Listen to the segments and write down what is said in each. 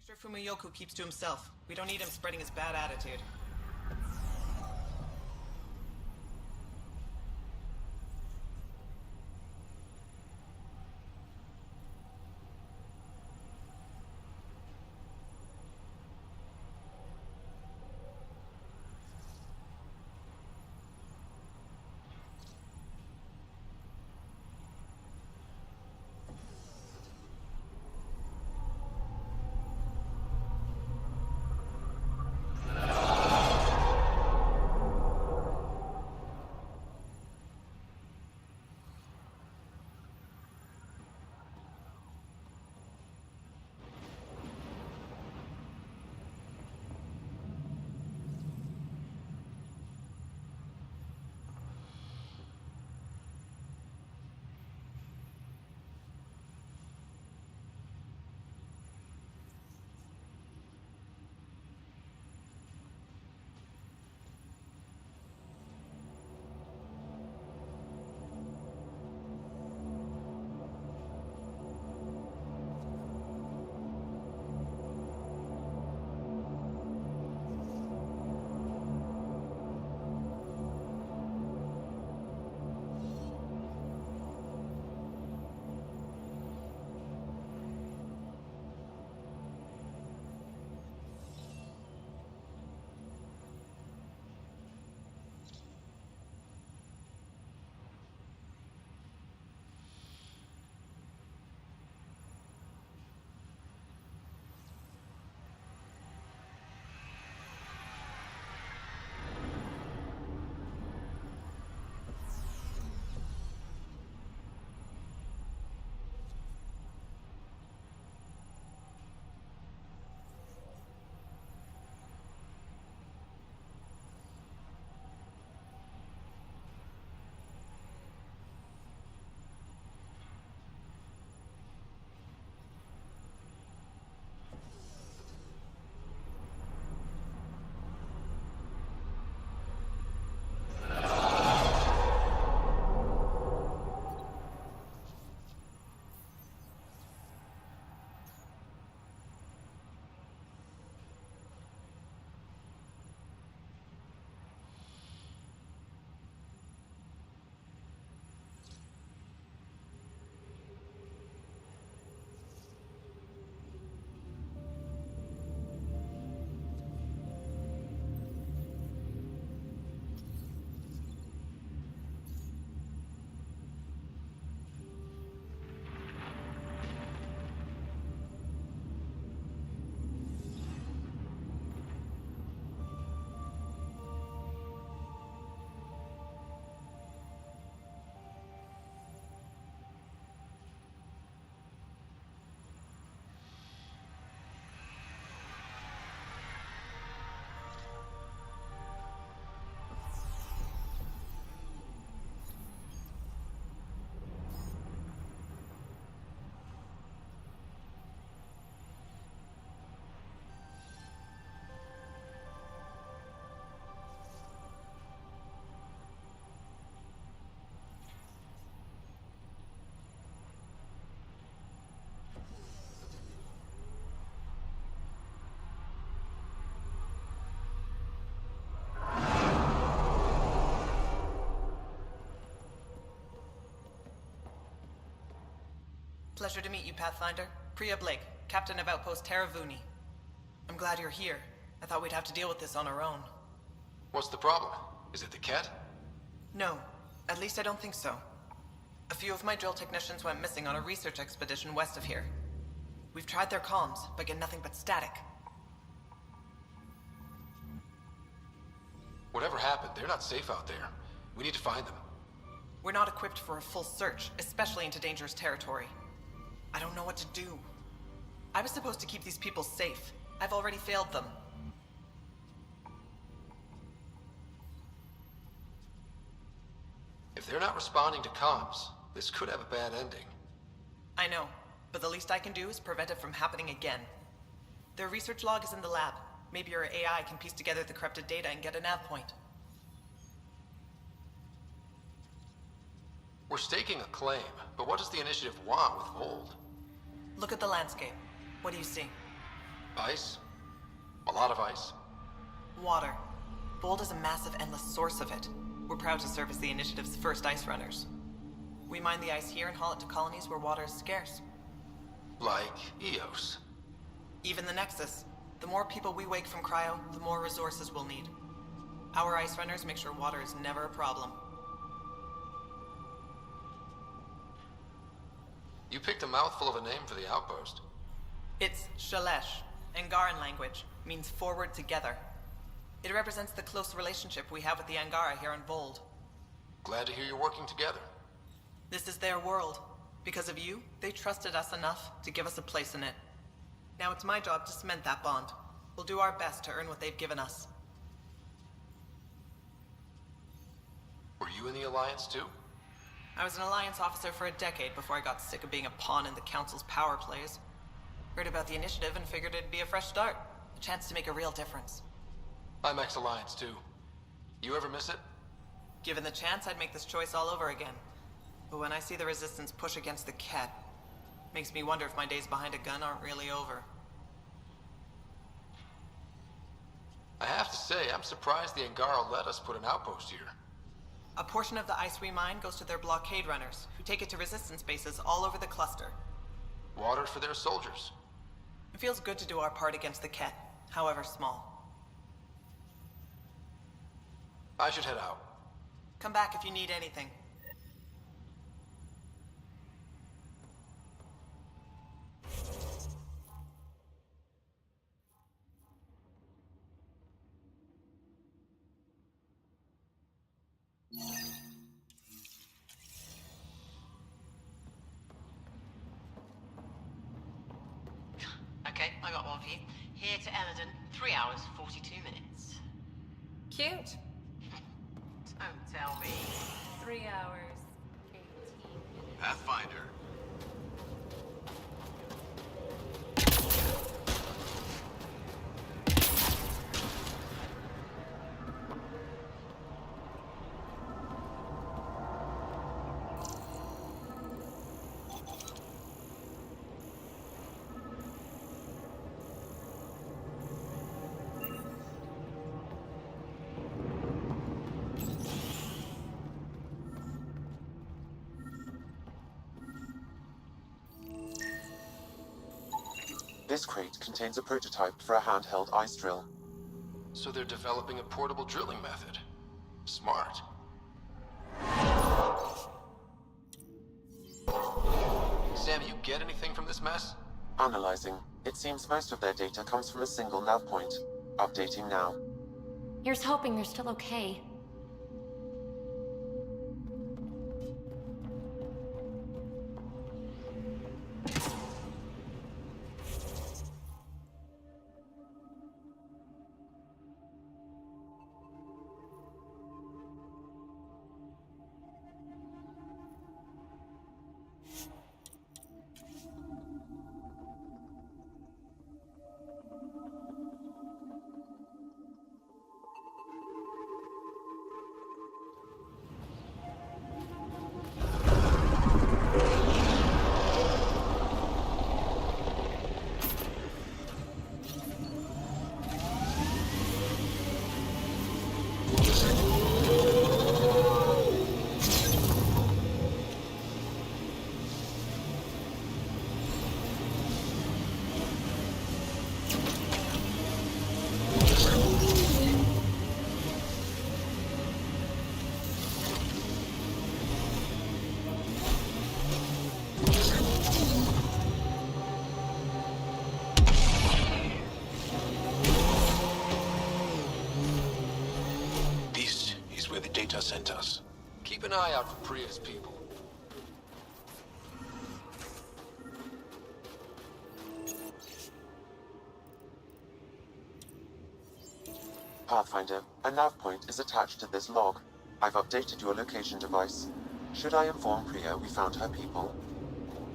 Make sure Fumiyoku keeps to himself. We don't need him spreading his bad attitude. Pleasure to meet you, Pathfinder. Priya Blake, Captain of Outpost Taravuni. I'm glad you're here. I thought we'd have to deal with this on our own. What's the problem? Is it the cat? No, at least I don't think so. A few of my drill technicians went missing on a research expedition west of here. We've tried their comms, but get nothing but static. Whatever happened, they're not safe out there. We need to find them. We're not equipped for a full search, especially into dangerous territory. I don't know what to do. I was supposed to keep these people safe. I've already failed them. If they're not responding to comms, this could have a bad ending. I know, but the least I can do is prevent it from happening again. Their research log is in the lab. Maybe your AI can piece together the corrupted data and get a nav point. We're staking a claim, but what does the initiative want with Vold? Look at the landscape. What do you see? Ice? A lot of ice. Water. Vold is a massive, endless source of it. We're proud to serve as the initiative's first ice runners. We mine the ice here and haul it to colonies where water is scarce. Like Eos. Even the Nexus. The more people we wake from cryo, the more resources we'll need. Our ice runners make sure water is never a problem. You picked a mouthful of a name for the outpost. It's Shalesh. Angaran language means forward together. It represents the close relationship we have with the Angara here on Vold. Glad to hear you're working together. This is their world. Because of you, they trusted us enough to give us a place in it. Now it's my job to cement that bond. We'll do our best to earn what they've given us. Were you in the Alliance too? I was an Alliance officer for a decade before I got sick of being a pawn in the Council's power plays. Heard about the initiative and figured it'd be a fresh start. A chance to make a real difference. I'm ex-Alliance too. You ever miss it? Given the chance, I'd make this choice all over again. But when I see the Resistance push against the Ket, makes me wonder if my days behind a gun aren't really over. I have to say, I'm surprised the Angara let us put an outpost here. A portion of the ice we mine goes to their blockade runners, who take it to Resistance bases all over the cluster. Water for their soldiers. It feels good to do our part against the Ket, however small. I should head out. Come back if you need anything. Okay, I got one for you. Here to Emerden, 3 hours, 42 minutes. Cute. Don't tell me. 3 hours, 18 minutes. Pathfinder. This crate contains a prototype for a handheld ice drill. So they're developing a portable drilling method. Smart. Sam, you get anything from this mess? Analyzing. It seems most of their data comes from a single nav point. Updating now. Here's hoping they're still okay. where the data sent us. Keep an eye out for Priya's people. Pathfinder, a nav point is attached to this log. I've updated your location device. Should I inform Priya we found her people?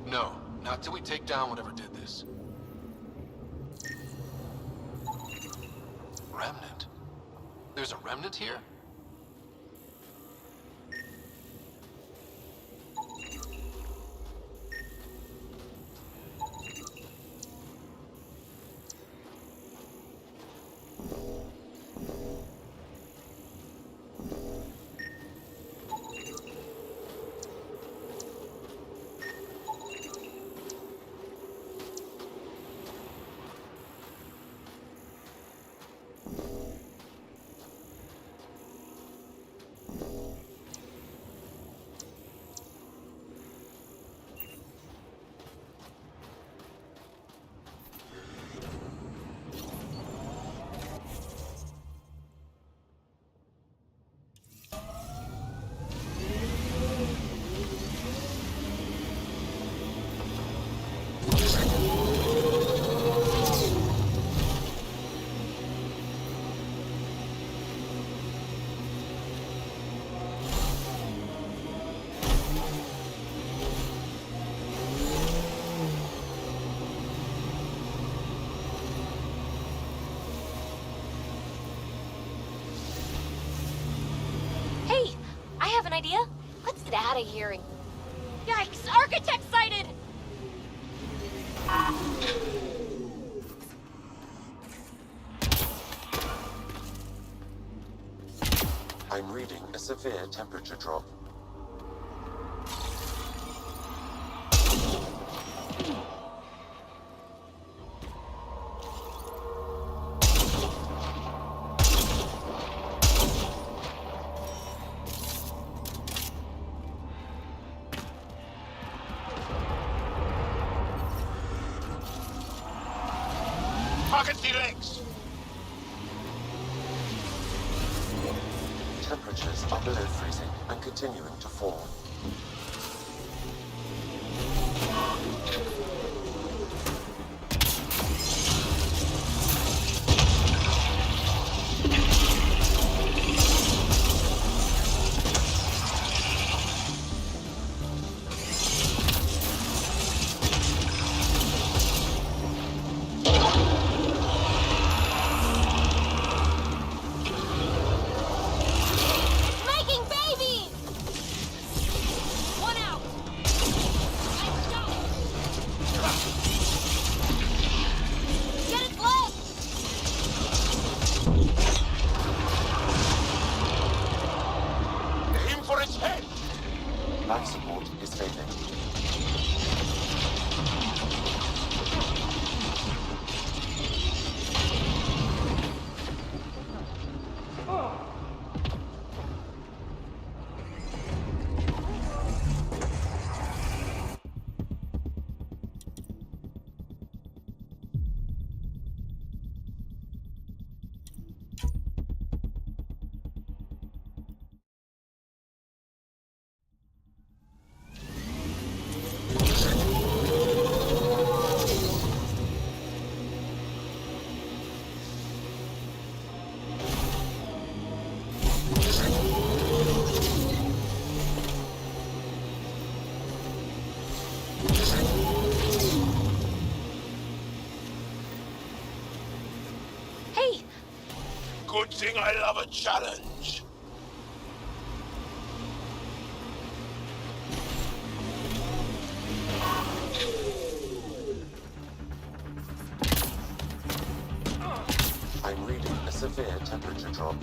No, not till we take down whatever did this. Remnant? There's a remnant here? Hey, I have an idea. Let's get out of here and... Yikes, architect sighted! I'm reading a severe temperature drop. Target the legs! Temperatures are below freezing and continuing to fall. Making babies! One out! Nice shot! Get its leg! Aim for its head! Life support is failing. Hey, Good thing I love a challenge. I'm reading a severe temperature drop.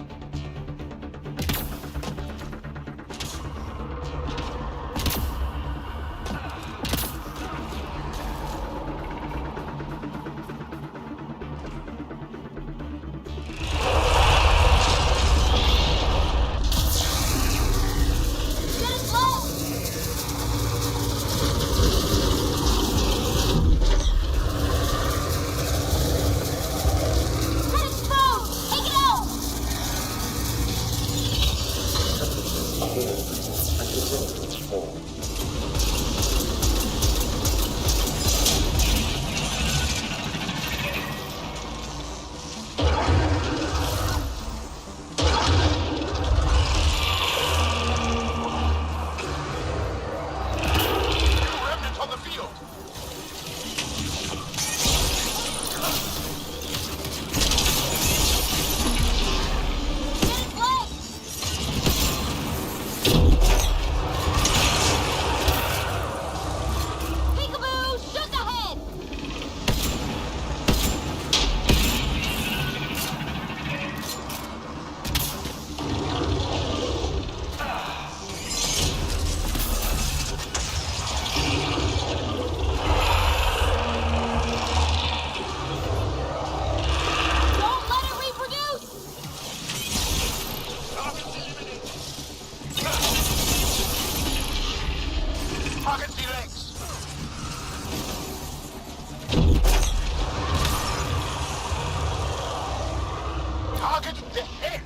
Target the legs! Target the head!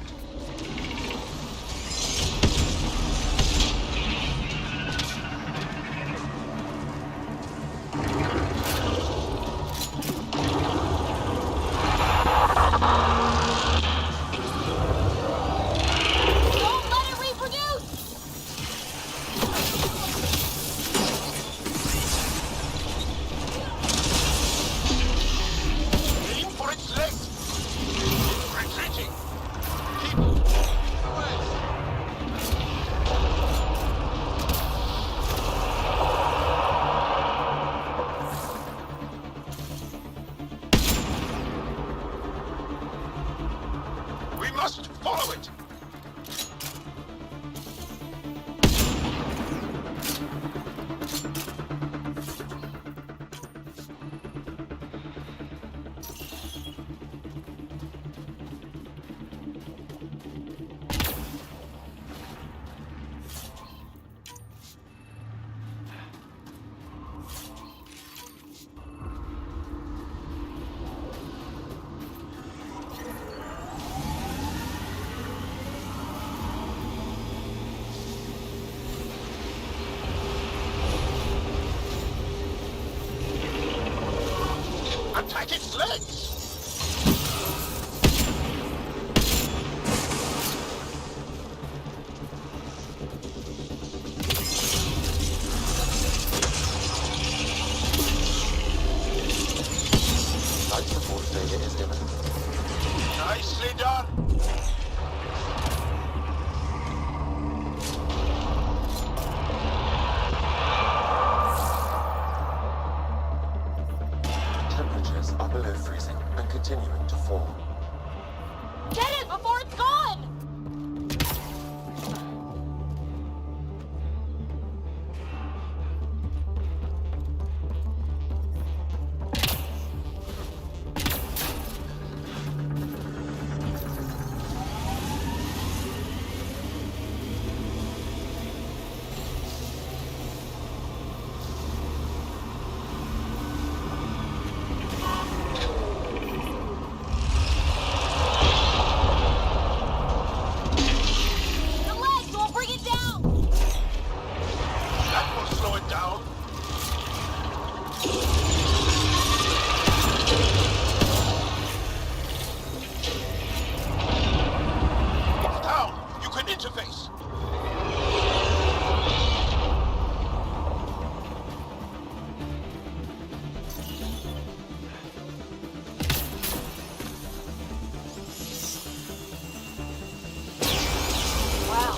Don't let it reproduce! Aim for its legs! Retreating! Keep away! We must follow it! Attack its legs! Life support failure is imminent. Nicely done! Temperatures are below freezing and continuing to fall. Get it before it's gone! The legs will bring it down! That will slow it down! It's down! You can interface! Wow.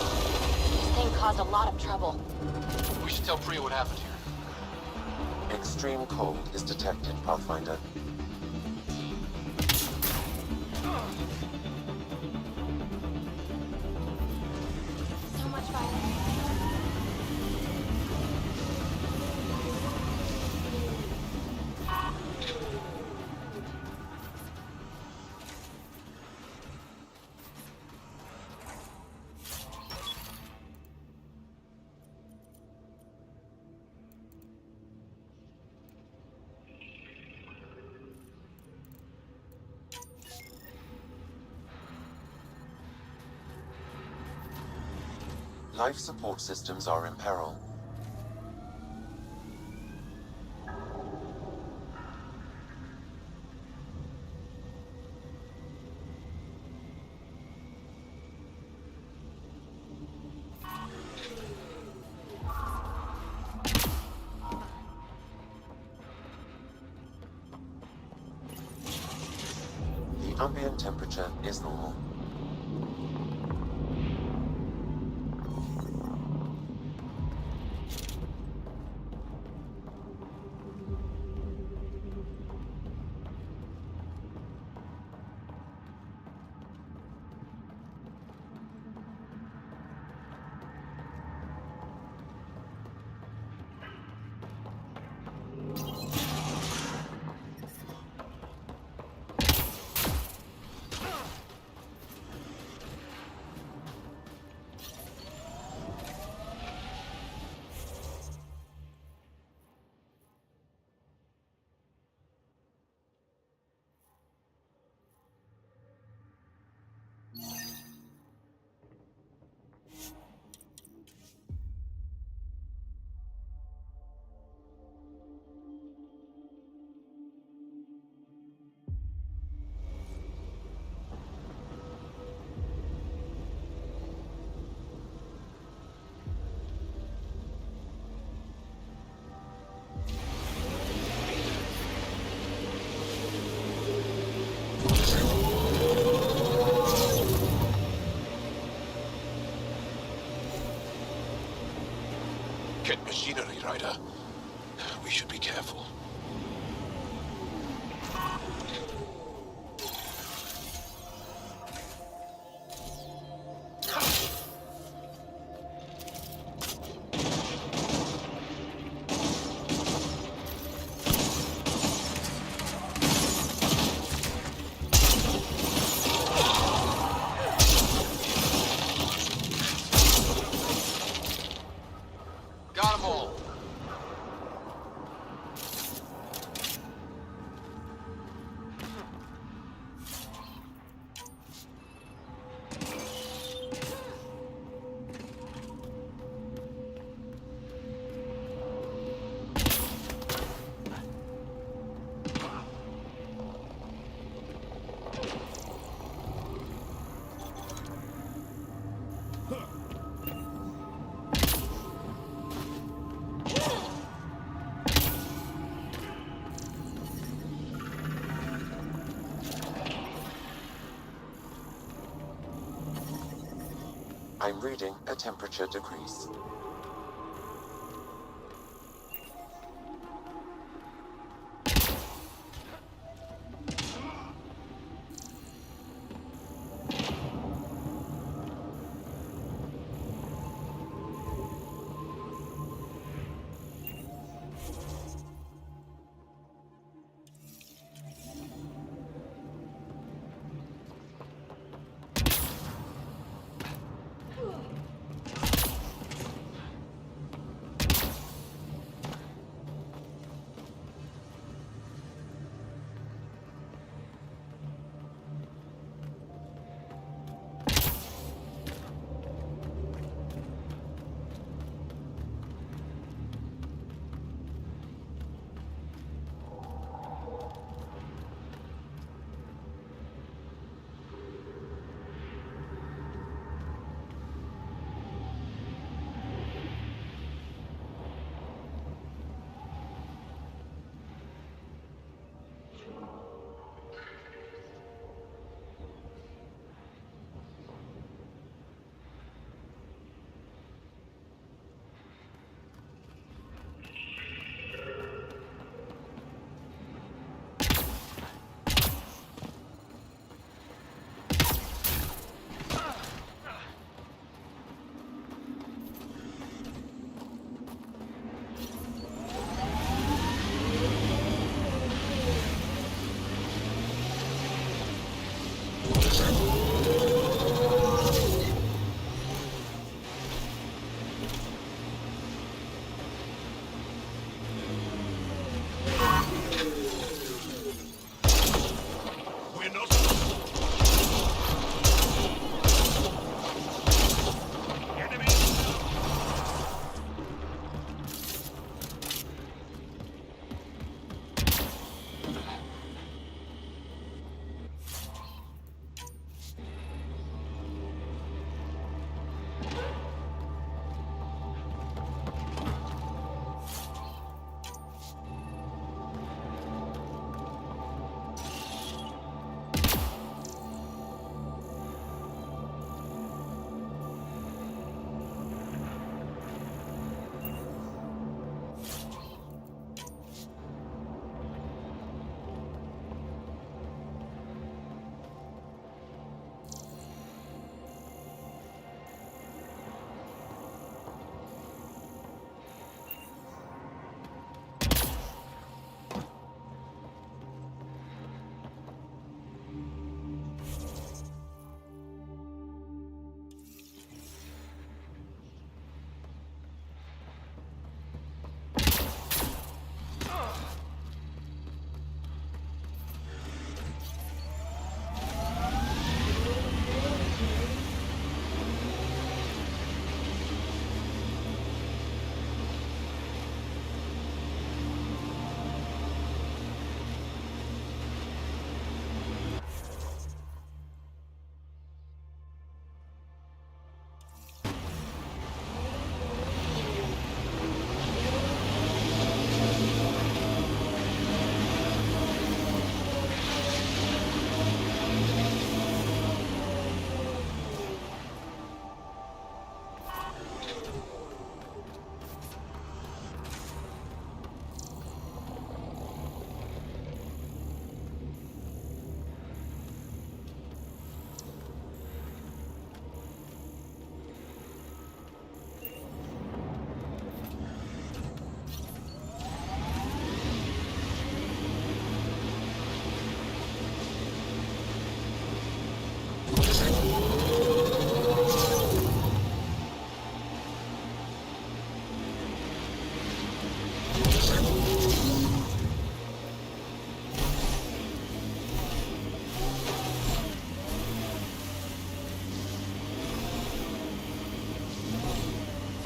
This thing caused a lot of trouble. We should tell Priya what happened here. Extreme cold is detected, Pathfinder. So much violence. Life support systems are in peril. The ambient temperature is normal. delicate machinery, Ryder. We should be careful. Got 'em all. I'm reading a temperature decrease.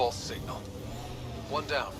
false signal. One down.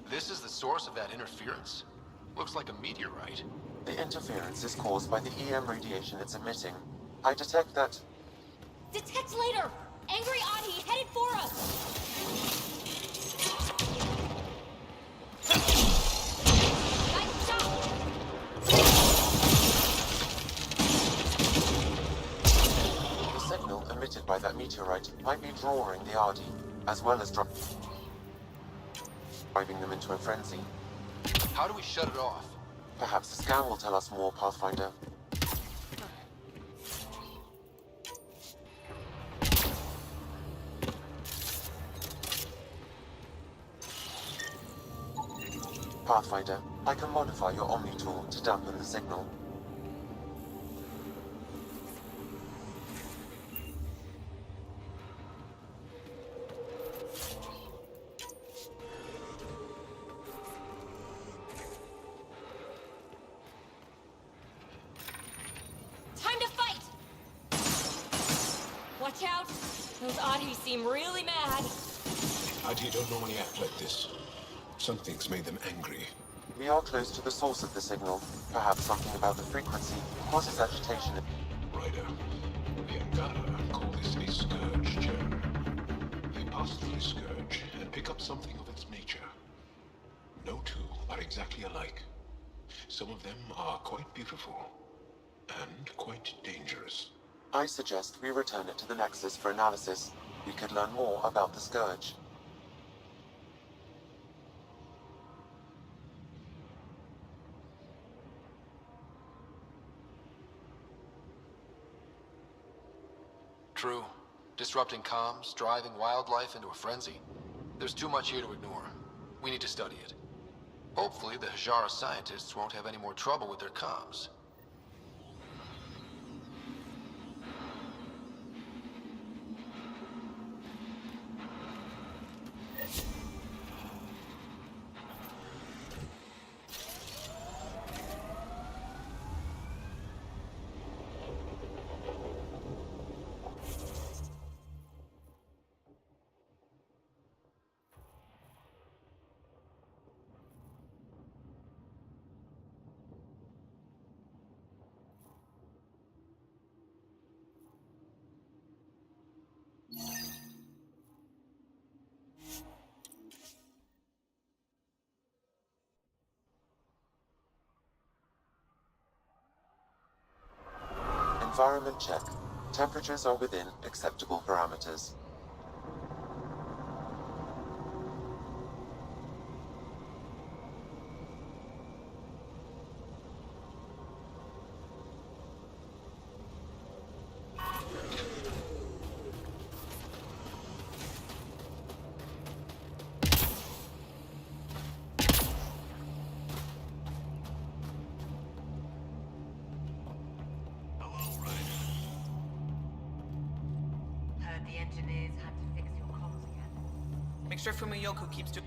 This is the source of that interference? Looks like a meteorite. The interference is caused by the EM radiation it's emitting. I detect that... Detect later! Angry Audi headed for us! Guys, stop! The signal emitted by that meteorite might be drawing the Ardi, as well as driving them into a frenzy. How do we shut it off? Perhaps the scan will tell us more, Pathfinder. Pathfinder, I can modify your Omni tool to dampen the signal. Time to fight! Watch out! Those Audis seem really mad. Adi don't normally act like this. Something's made them angry. We are close to the source of the signal. Perhaps something about the frequency causes agitation. Ryder, the Angara call this a scourge gem. They pass through the scourge and pick up something of its nature. No two are exactly alike. Some of them are quite beautiful and quite dangerous. I suggest we return it to the Nexus for analysis. We could learn more about the Scourge. True. Disrupting comms, driving wildlife into a frenzy. There's too much here to ignore. We need to study it. Hopefully the Hajara scientists won't have any more trouble with their comms. Environment check. Temperatures are within acceptable parameters. Heard the engineers had to fix your comms again. Make sure Fumiyoku keeps to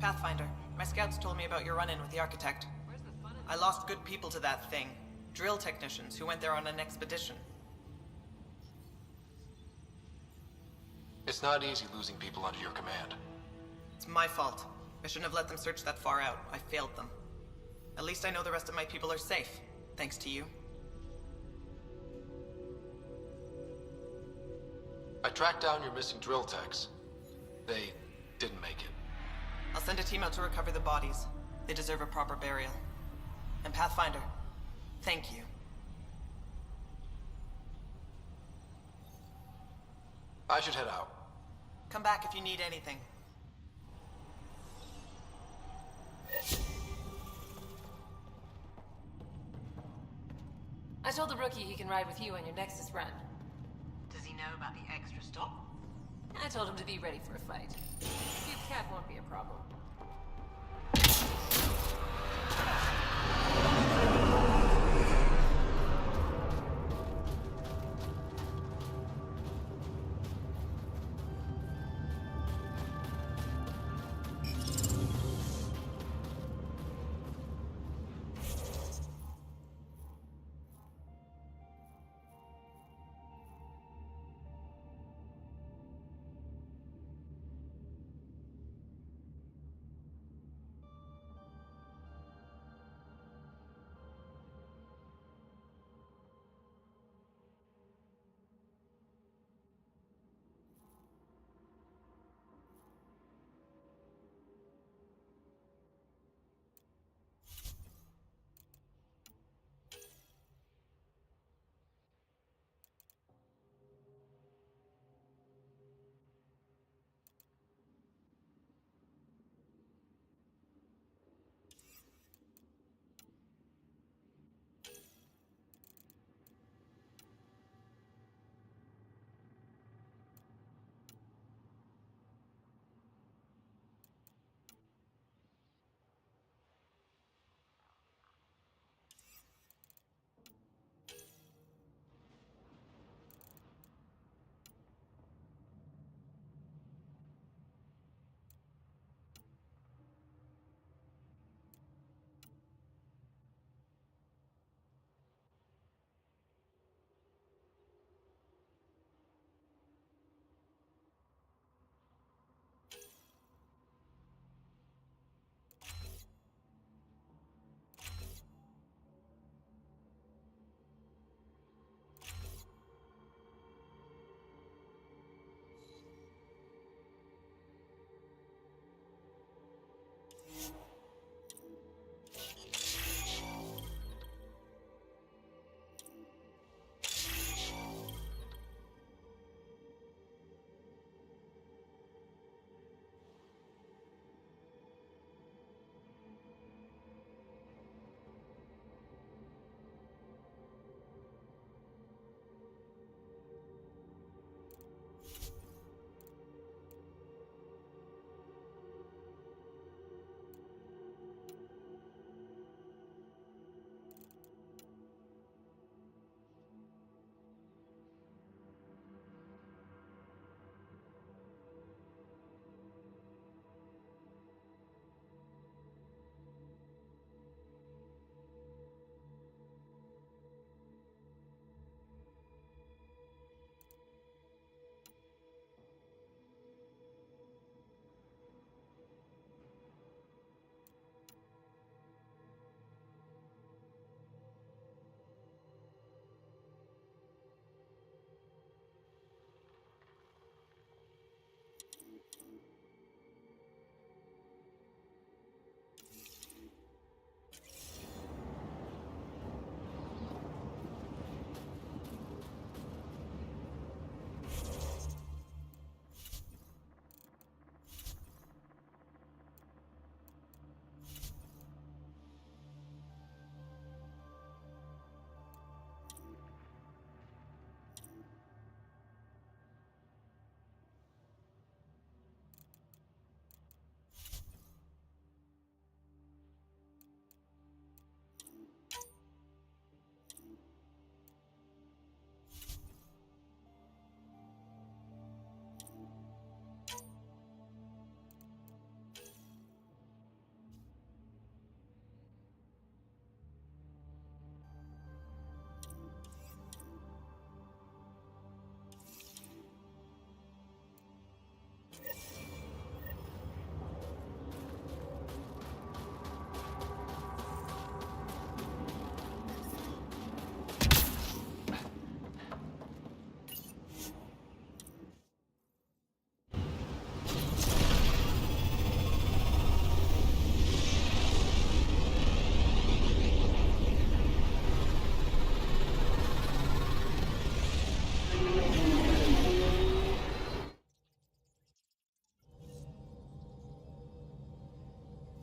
Pathfinder. My scouts told me about your run-in with the architect. I lost good people to that thing. Drill technicians who went there on an expedition. It's not easy losing people under your command. It's my fault. I shouldn't have let them search that far out. I failed them. At least I know the rest of my people are safe, thanks to you. I tracked down your missing drill techs. They didn't make it. I'll send a team out to recover the bodies. They deserve a proper burial. And Pathfinder, thank you. I should head out. Come back if you need anything. I told the rookie he can ride with you on your Nexus run. Does he know about the extra stop? I told him to be ready for a fight. Cube Cat won't be a problem.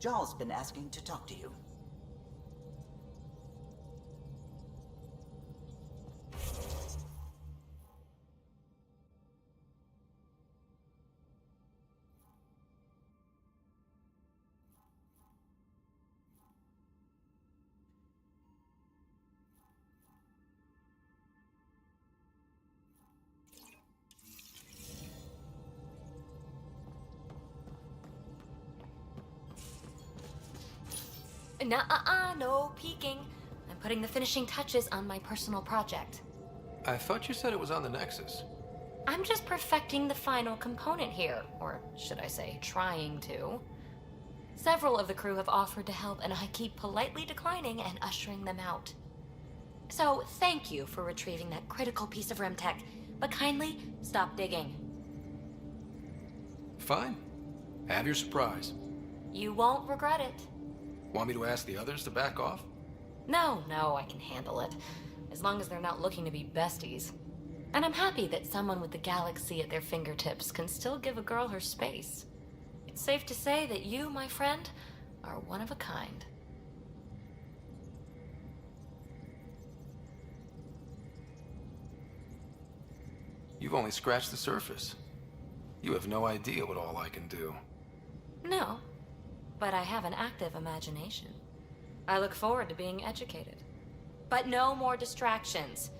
Jarl's been asking to talk to you. Nuh-uh, no peeking. I'm putting the finishing touches on my personal project. I thought you said it was on the Nexus. I'm just perfecting the final component here, or should I say, trying to. Several of the crew have offered to help, and I keep politely declining and ushering them out. So, thank you for retrieving that critical piece of Remtech, but kindly stop digging. Fine. Have your surprise. You won't regret it. Want me to ask the others to back off? No, I can handle it. As long as they're not looking to be besties. And I'm happy that someone with the galaxy at their fingertips can still give a girl her space. It's safe to say that you, my friend, are one of a kind. You've only scratched the surface. You have no idea what all I can do. No, but I have an active imagination. I look forward to being educated. But no more distractions.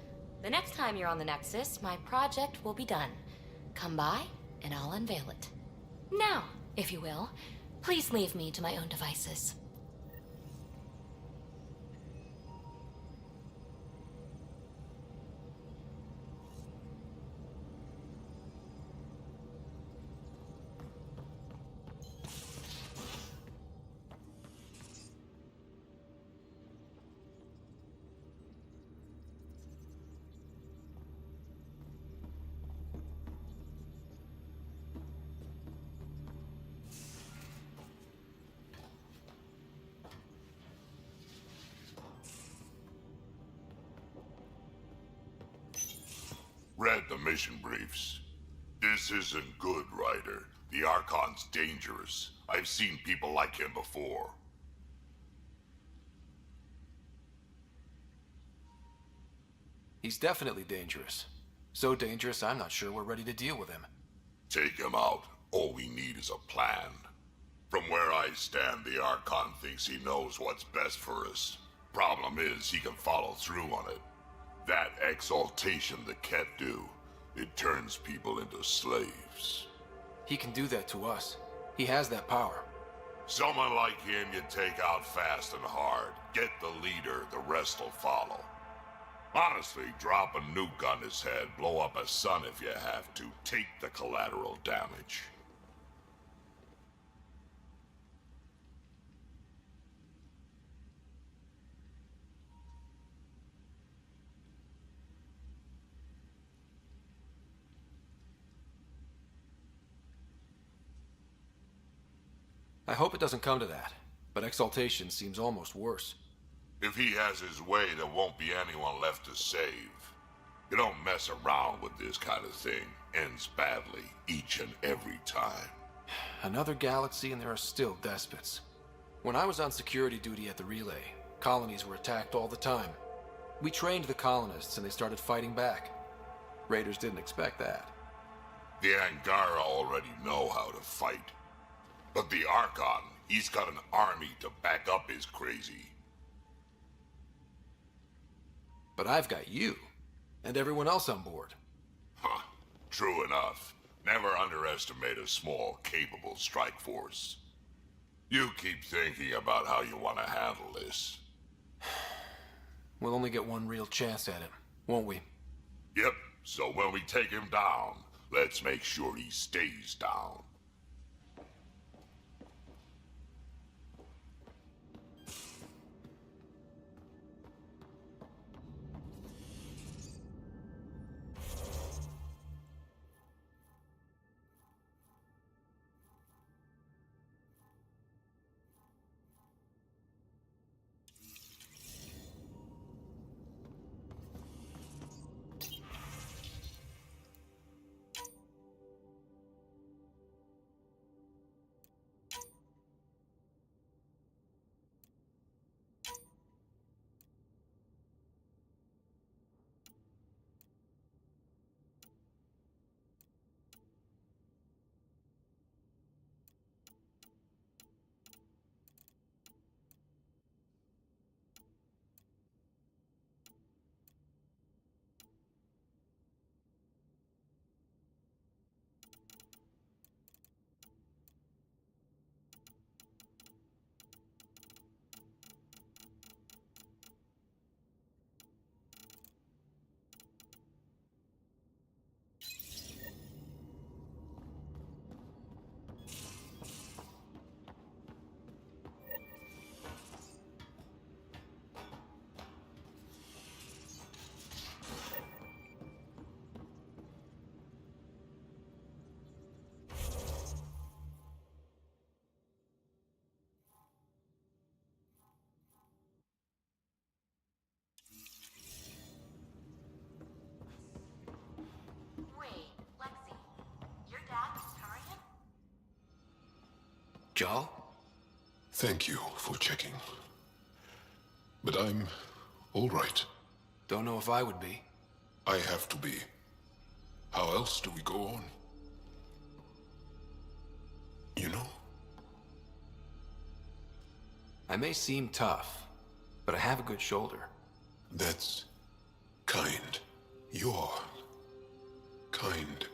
The next time you're on the Nexus, my project will be done. Come by, and I'll unveil it. Now, if you will, please leave me to my own devices. Read the mission briefs. This isn't good, Ryder. The Archon's dangerous. I've seen people like him before. He's definitely dangerous. So dangerous, I'm not sure we're ready to deal with him. Take him out. All we need is a plan. From where I stand, the Archon thinks he knows what's best for us. Problem is, he can follow through on it. That exaltation the Ket do, it turns people into slaves. He can do that to us. He has that power. Someone like him you take out fast and hard. Get the leader, the rest will follow. Honestly, drop a nuke on his head, blow up a sun if you have to. Take the collateral damage. I hope it doesn't come to that, but exaltation seems almost worse. If he has his way, there won't be anyone left to save. You don't mess around with this kind of thing. Ends badly, each and every time. Another galaxy and there are still despots. When I was on security duty at the relay, colonies were attacked all the time. We trained the colonists and they started fighting back. Raiders didn't expect that. The Angara already know how to fight. But the Archon, he's got an army to back up his crazy. But I've got you, and everyone else on board. Huh, true enough. Never underestimate a small, capable strike force. You keep thinking about how you want to handle this. We'll only get one real chance at it, won't we? Yep, so when we take him down, let's make sure he stays down. Jarl? Thank you for checking. But I'm all right. Don't know if I would be. I have to be. How else do we go on? You know? I may seem tough, but I have a good shoulder. That's kind. You're kind.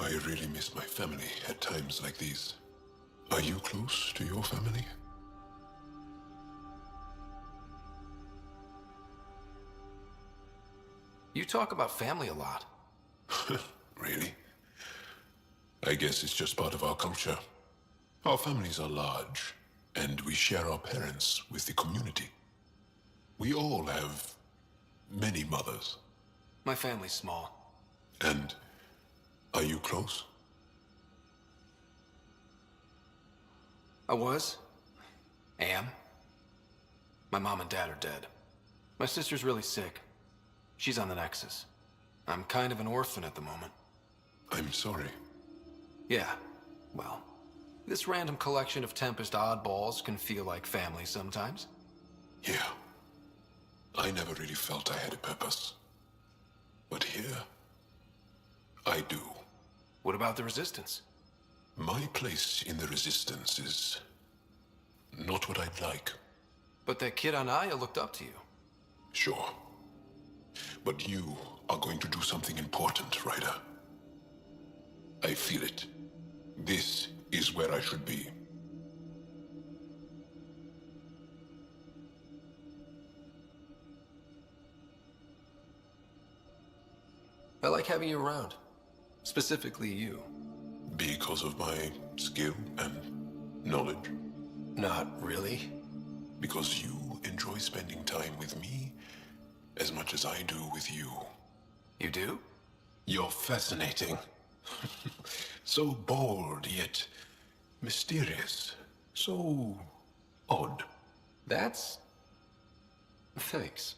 I really miss my family at times like these. Are you close to your family? You talk about family a lot. Really? I guess it's just part of our culture. Our families are large, and we share our parents with the community. We all have many mothers. My family's small. And are you close? I was. Am. My mom and dad are dead. My sister's really sick. She's on the Nexus. I'm kind of an orphan at the moment. I'm sorry. Yeah, well, this random collection of Tempest oddballs can feel like family sometimes. Yeah. I never really felt I had a purpose. But here, I do. What about the Resistance? My place in the Resistance is not what I'd like. But that kid on Aya looked up to you. Sure. But you are going to do something important, Ryder. I feel it. This is where I should be. I like having you around. Specifically you. Because of my skill and knowledge. Not really. Because you enjoy spending time with me as much as I do with you. You do? You're fascinating. So bold, yet mysterious. So odd. That's... Thanks.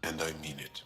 And I mean it.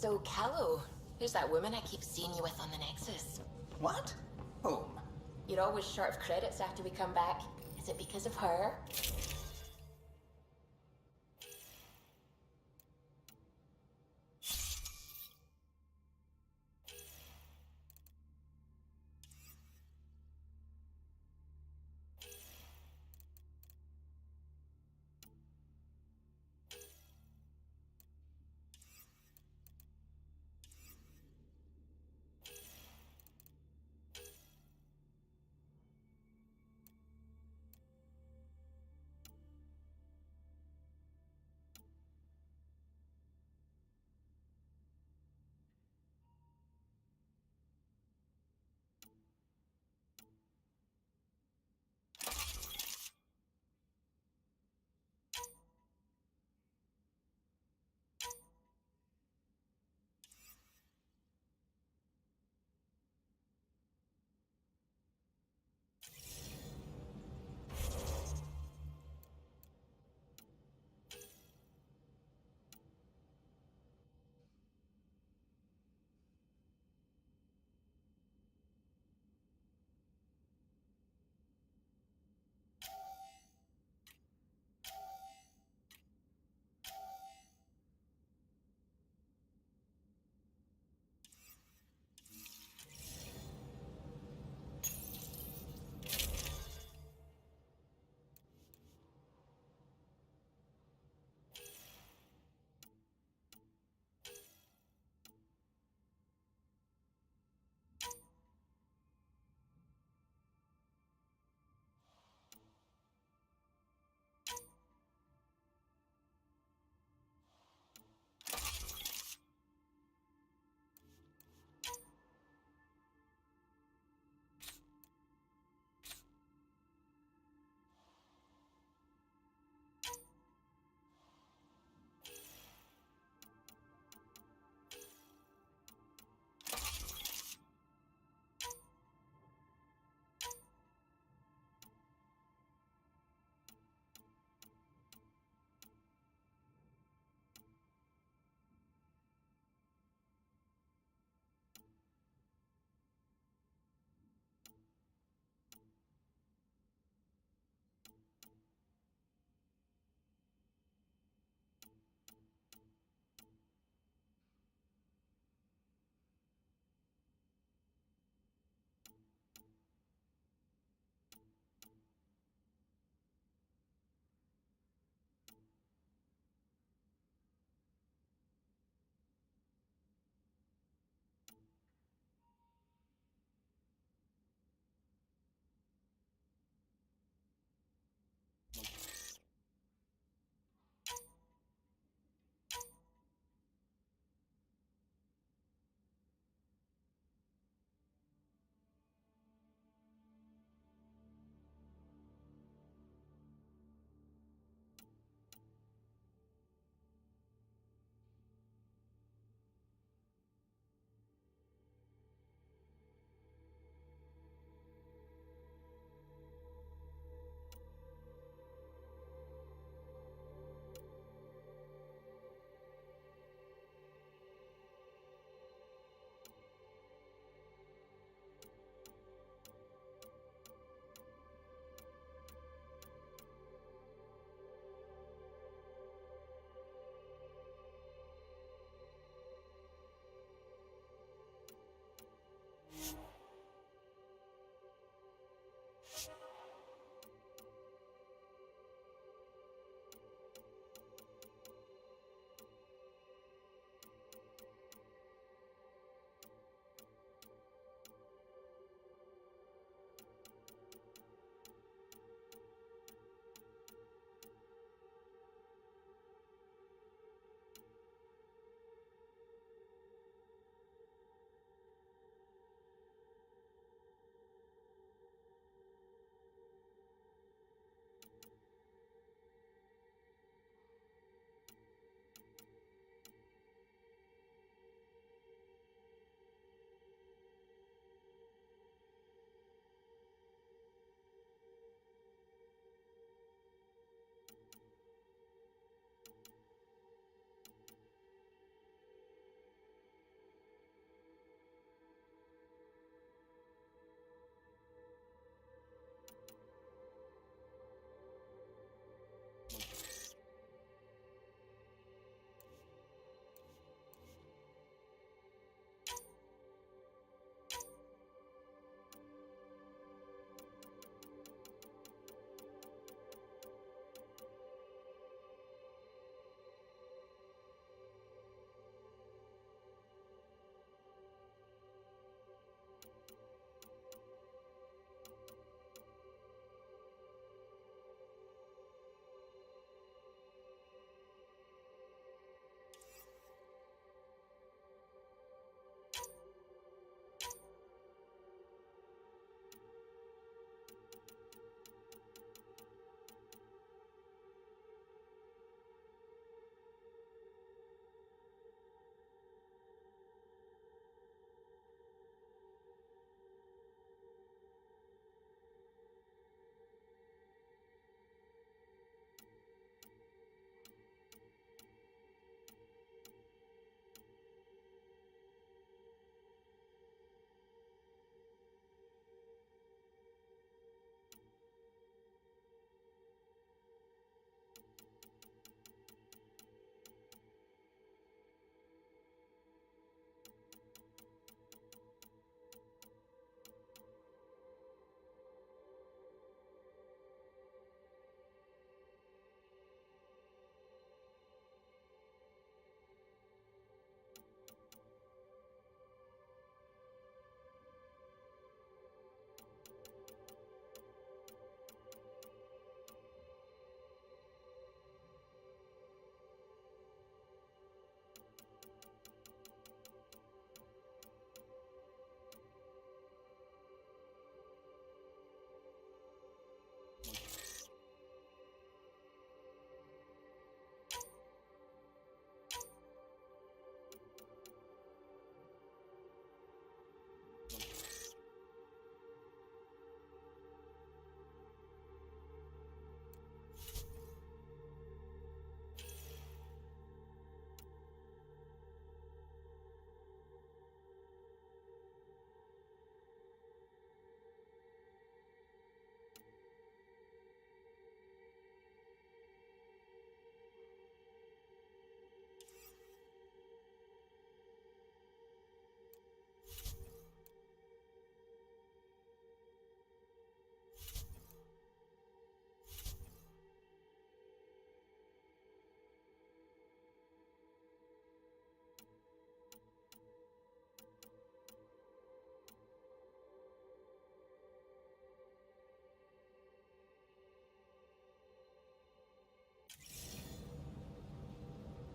So, Callow, who's that woman I keep seeing you with on the Nexus? What? Whom? You're always short of credits after we come back. Is it because of her?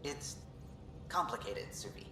It's complicated, Suvi.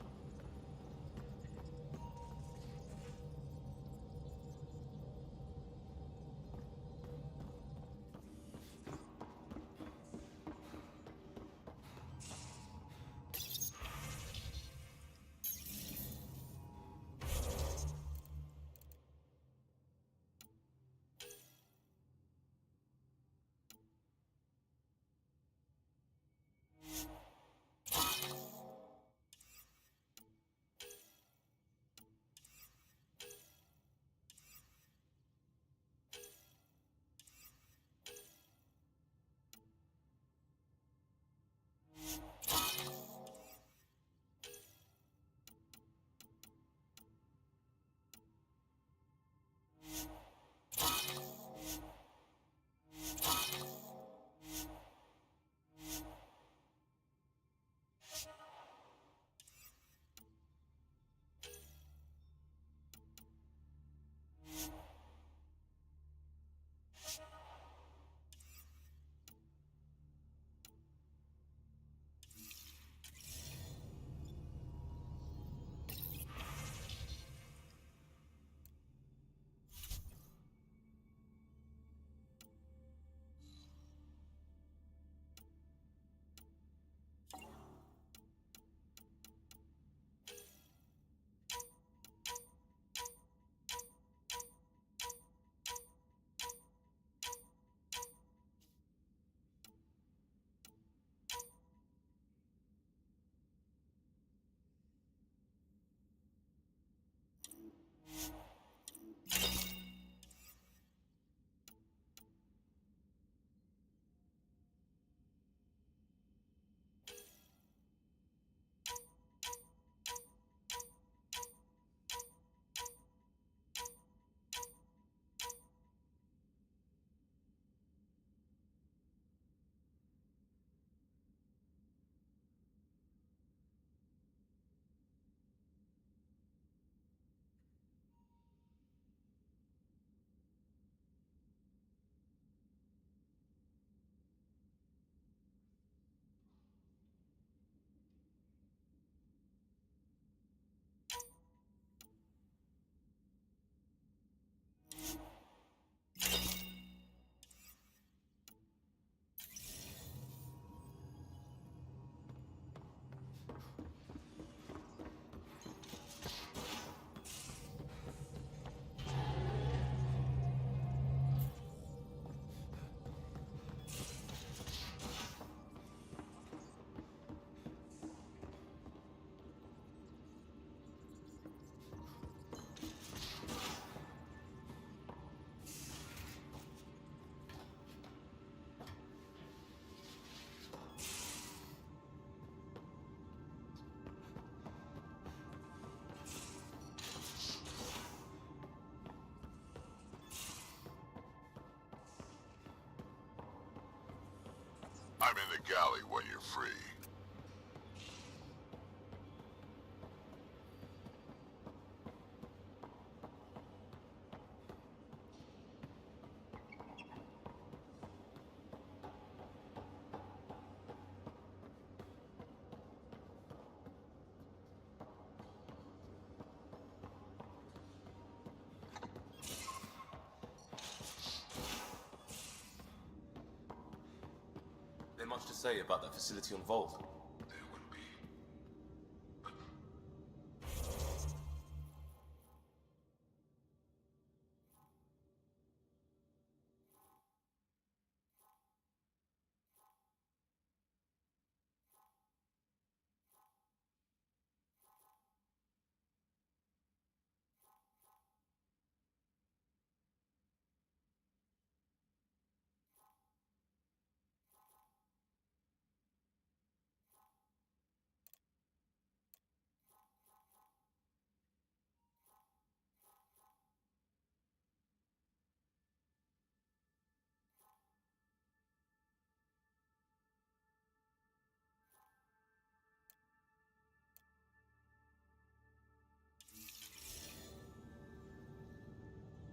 I'm in the galley when you're free. There much to say about that facility on Vault? There will be. But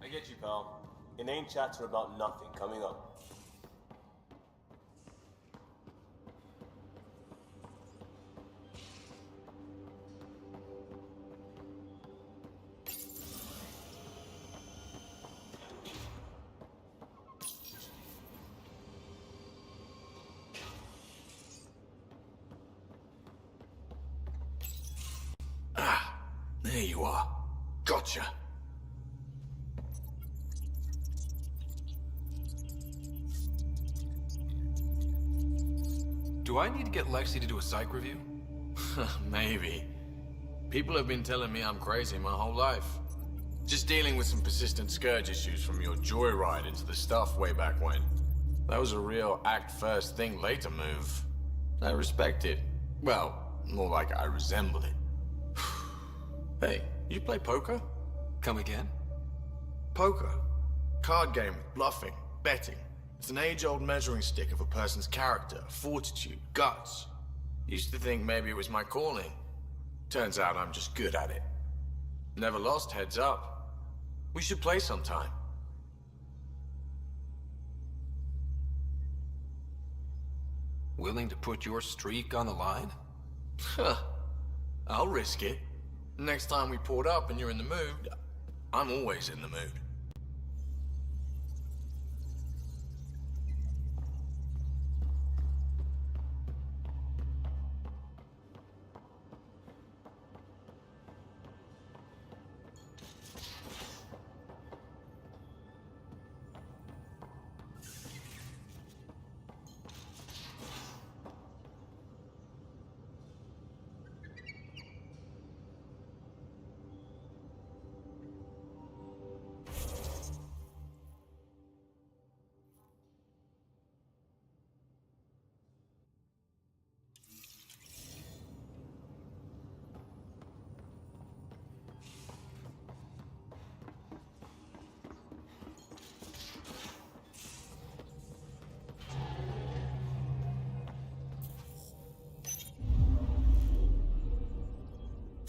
I get you, pal. Inane chatter about nothing coming up. you are. Gotcha. Do I need to get Lexi to do a psych review? Maybe. People have been telling me I'm crazy my whole life. Just dealing with some persistent scourge issues from your joyride into the stuff way back when. That was a real act first, think later move. I respect it. Well, more like I resemble it. Hey, you play poker? Come again? Poker. Card game with bluffing, betting. It's an age-old measuring stick of a person's character, fortitude, guts. Used to think maybe it was my calling. Turns out I'm just good at it. Never lost, heads up. We should play sometime. Willing to put your streak on the line? Huh. I'll risk it. Next time we port up and you're in the mood, I'm always in the mood.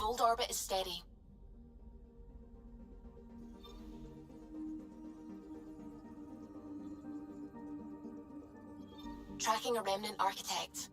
Old orbit is steady. Tracking a remnant architect.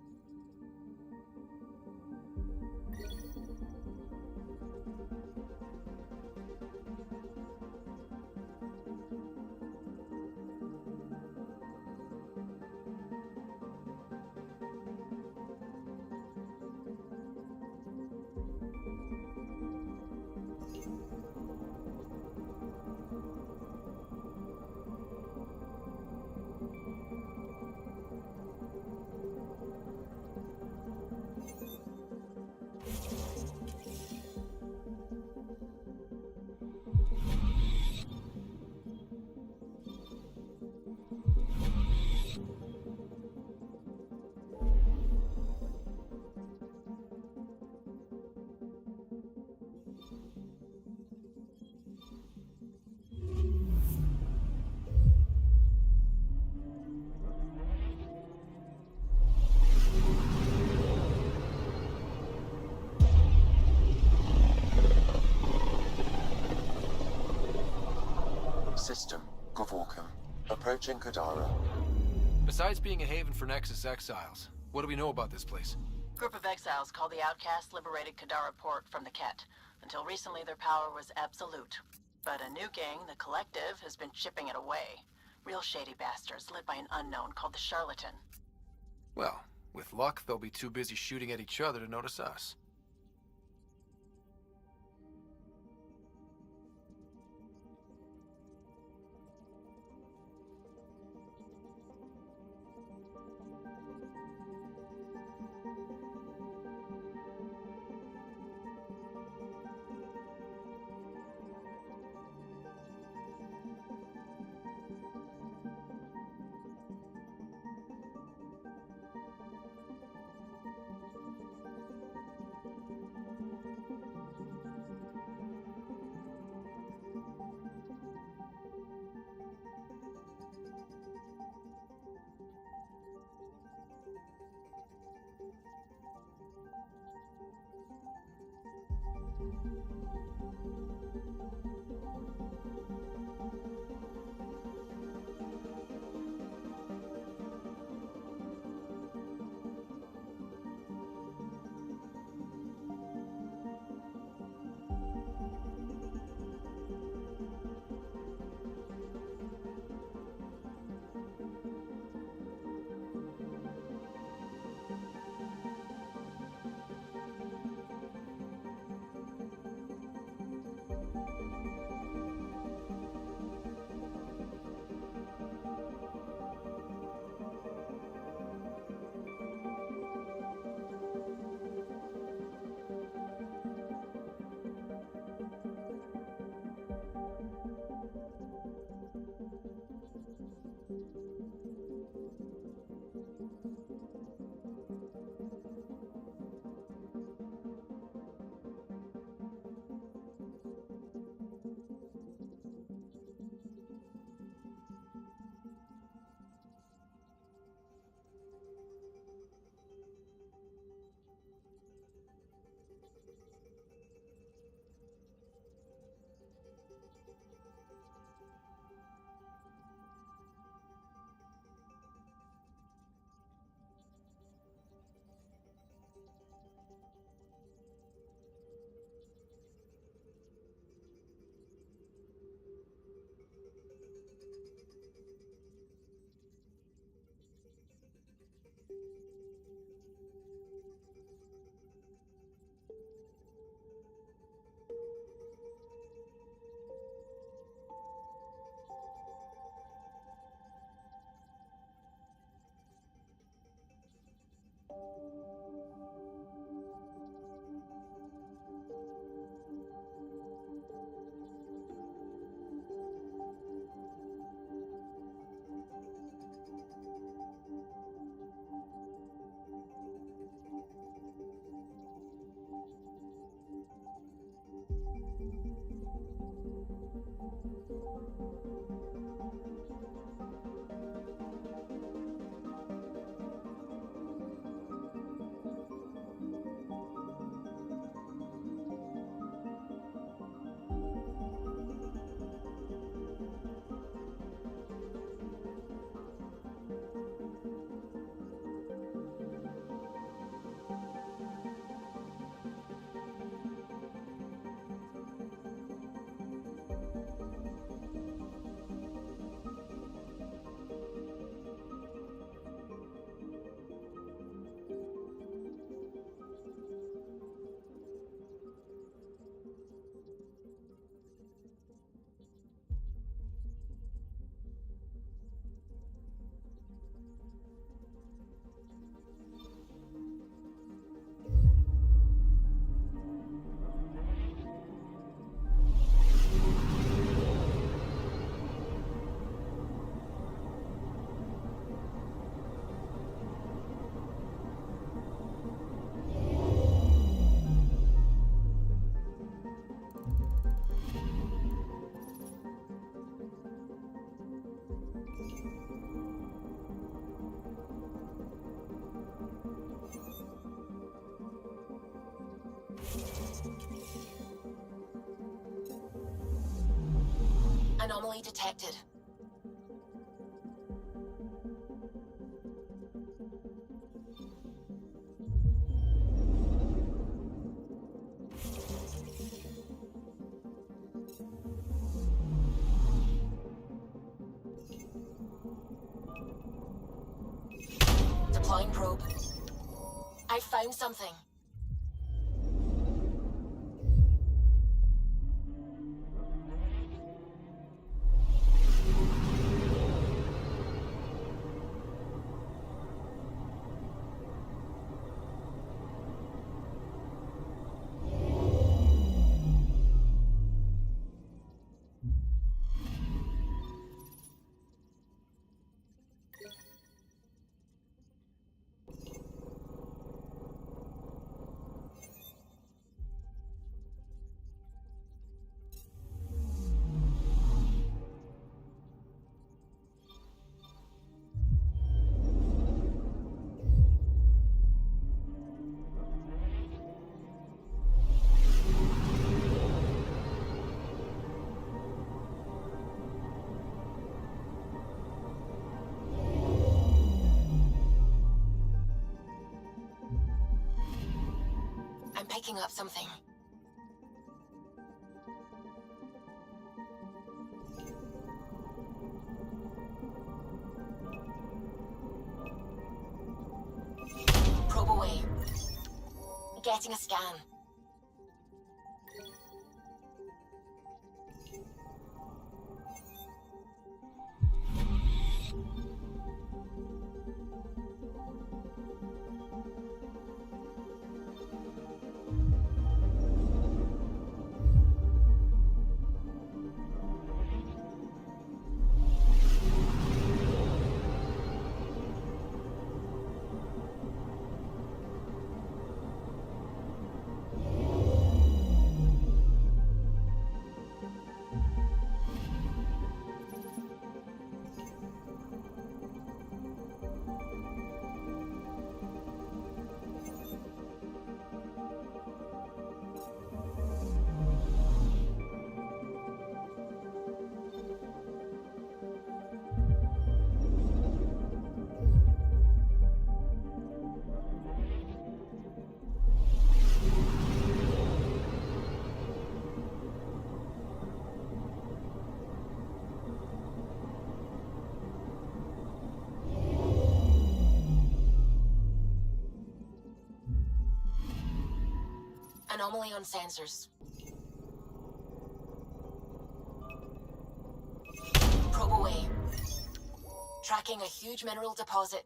System, Govorkum. Approaching Kadara. Besides being a haven for Nexus exiles, what do we know about this place? Group of exiles called the Outcasts liberated Kadara Port from the Ket. Until recently, their power was absolute. But a new gang, the Collective, has been chipping it away. Real shady bastards, led by an unknown called the Charlatan. Well, with luck, they'll be too busy shooting at each other to notice us. Anomaly detected. Deploying probe. I found something. I'm picking up something. Probe away. Getting a scan. Anomaly on sensors. Probe away. Tracking a huge mineral deposit.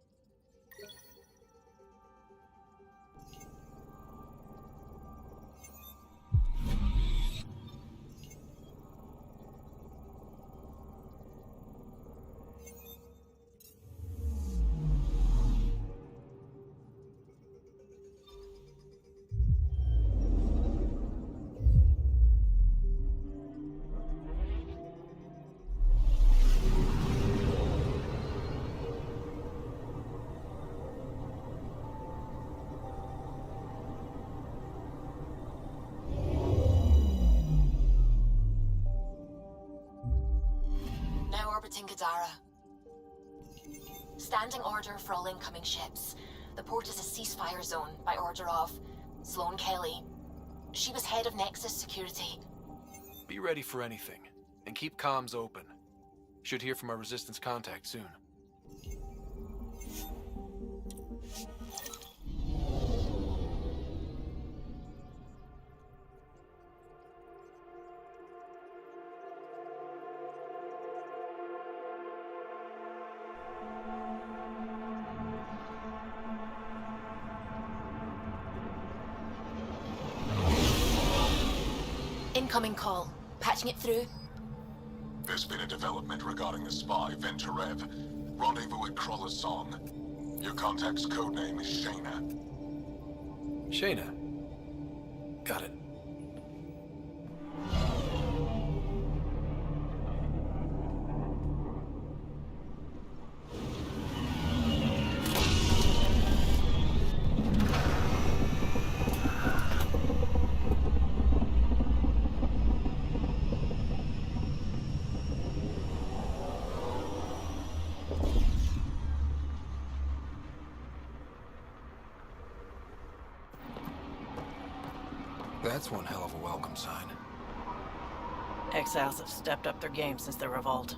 Orbiting Kadara. Standing order for all incoming ships. The port is a ceasefire zone by order of Sloane Kelly. She was head of Nexus Security. Be ready for anything, and keep comms open. Should hear from our Resistance contact soon. Incoming call. Patching it through. There's been a development regarding the spy, Venturev. Rendezvous at Crawler's Song. Your contact's codename is Shayna. Shayna. Got it. That's one hell of a welcome sign. Exiles have stepped up their game since the revolt.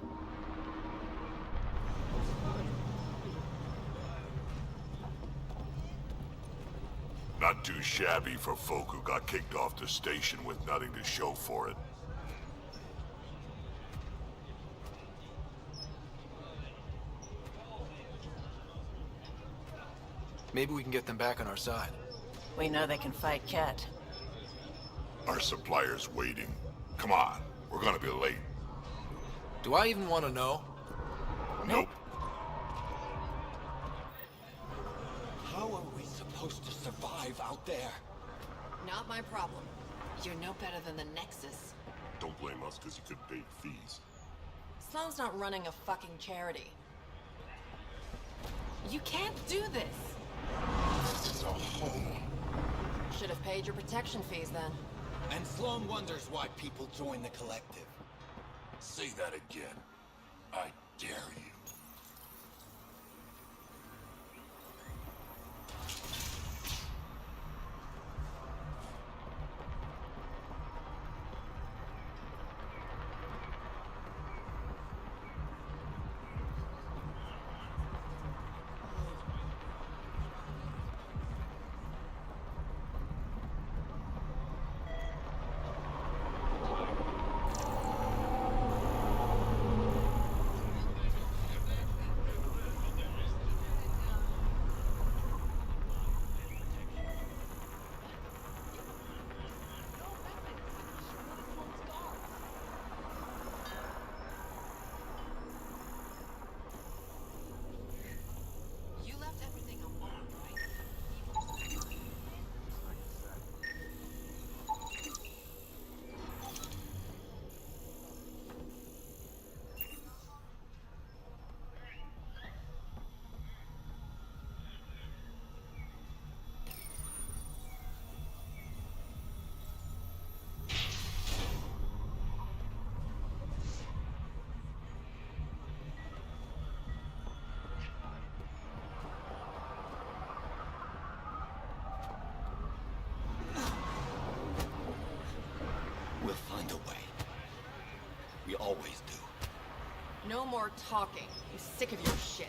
Not too shabby for folk who got kicked off the station with nothing to show for it. Maybe we can get them back on our side. We know they can fight Ket. Our supplier's waiting. Come on, we're gonna be late. Do I even want to know? Nope. How are we supposed to survive out there? Not my problem. You're no better than the Nexus. Don't blame us because you couldn't pay your fees. Sloan's not running a fucking charity. You can't do this. This is a home. Should have paid your protection fees then. And Sloan wonders why people join the collective. Say that again. I dare you. We'll find a way. We always do. No more talking. I'm sick of your shit.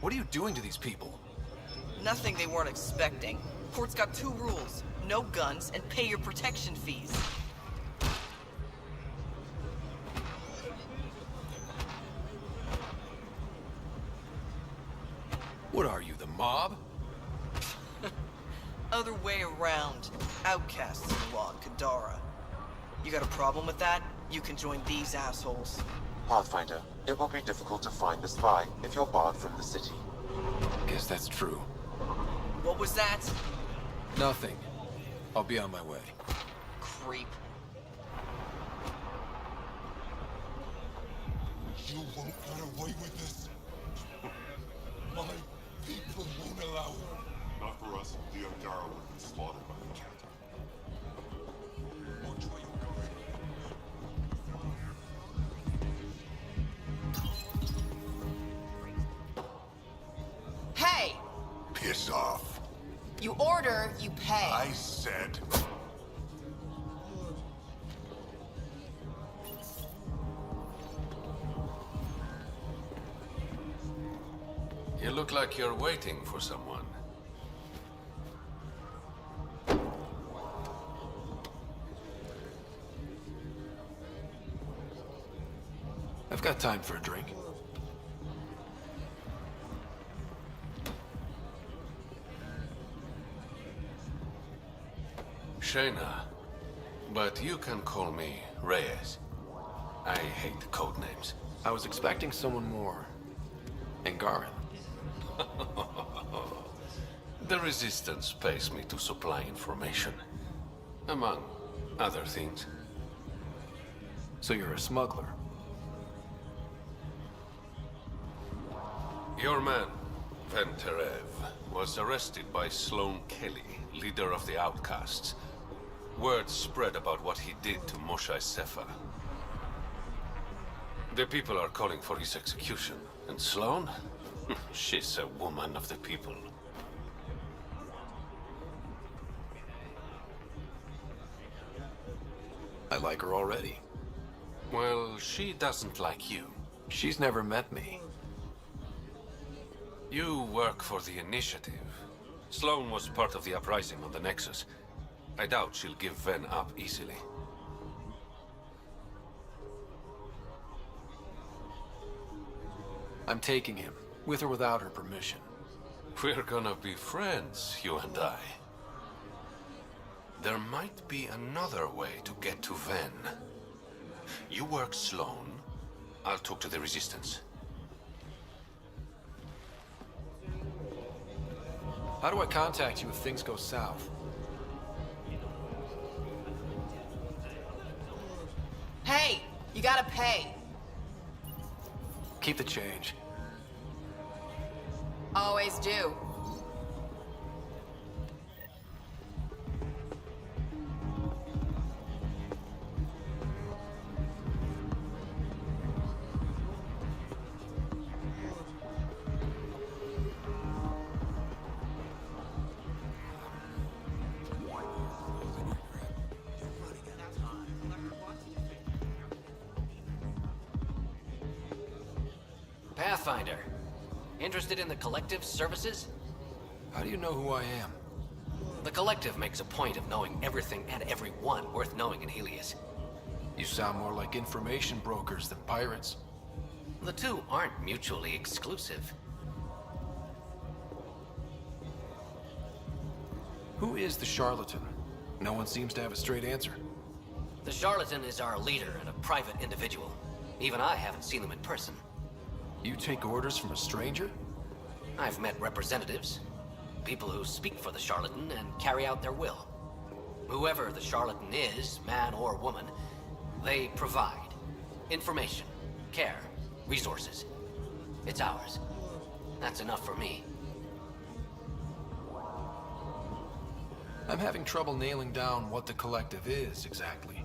What are you doing to these people? Nothing they weren't expecting. Port's got two rules. No guns and pay your protection fees. What are you, the mob? Other way around. Outcasts of the law in Kadara. You got a problem with that? You can join these assholes. Pathfinder, it will be difficult to find the spy if you're barred from the city. Guess that's true. What was that? Nothing. I'll be on my way. Creep. You won't get away with this. My people won't allow it. Not for us. The Angara will be slaughtered by the cat. Watch where you're going. Hey! Piss off. You order, you pay. I said... You look like you're waiting for someone. I've got time for a drink. Shayna, but you can call me Reyes. I hate code names. I was expecting someone more. Angaran. The Resistance pays me to supply information. Among other things. So you're a smuggler? Your man, Venterev, was arrested by Sloan Kelly, leader of the Outcasts. Word spread about what he did to Moshae Sefa. The people are calling for his execution. And Sloan? She's a woman of the people. I like her already. Well, she doesn't like you. She's never met me. You work for the Initiative. Sloane was part of the uprising on the Nexus. I doubt she'll give Ven up easily. I'm taking him, with or without her permission. We're gonna be friends, you and I. There might be another way to get to Ven. You work Sloane. I'll talk to the Resistance. How do I contact you if things go south? Hey! You gotta pay! Keep the change. Always do. Pathfinder. Interested in the Collective's services? How do you know who I am? The Collective makes a point of knowing everything and everyone worth knowing in Helios. You sound more like information brokers than pirates. The two aren't mutually exclusive. Who is the charlatan? No one seems to have a straight answer. The charlatan is our leader and a private individual. Even I haven't seen him in person. You take orders from a stranger? I've met representatives. People who speak for the charlatan and carry out their will. Whoever the charlatan is, man or woman, they provide information, care, resources. It's ours. That's enough for me. I'm having trouble nailing down what the Collective is, exactly.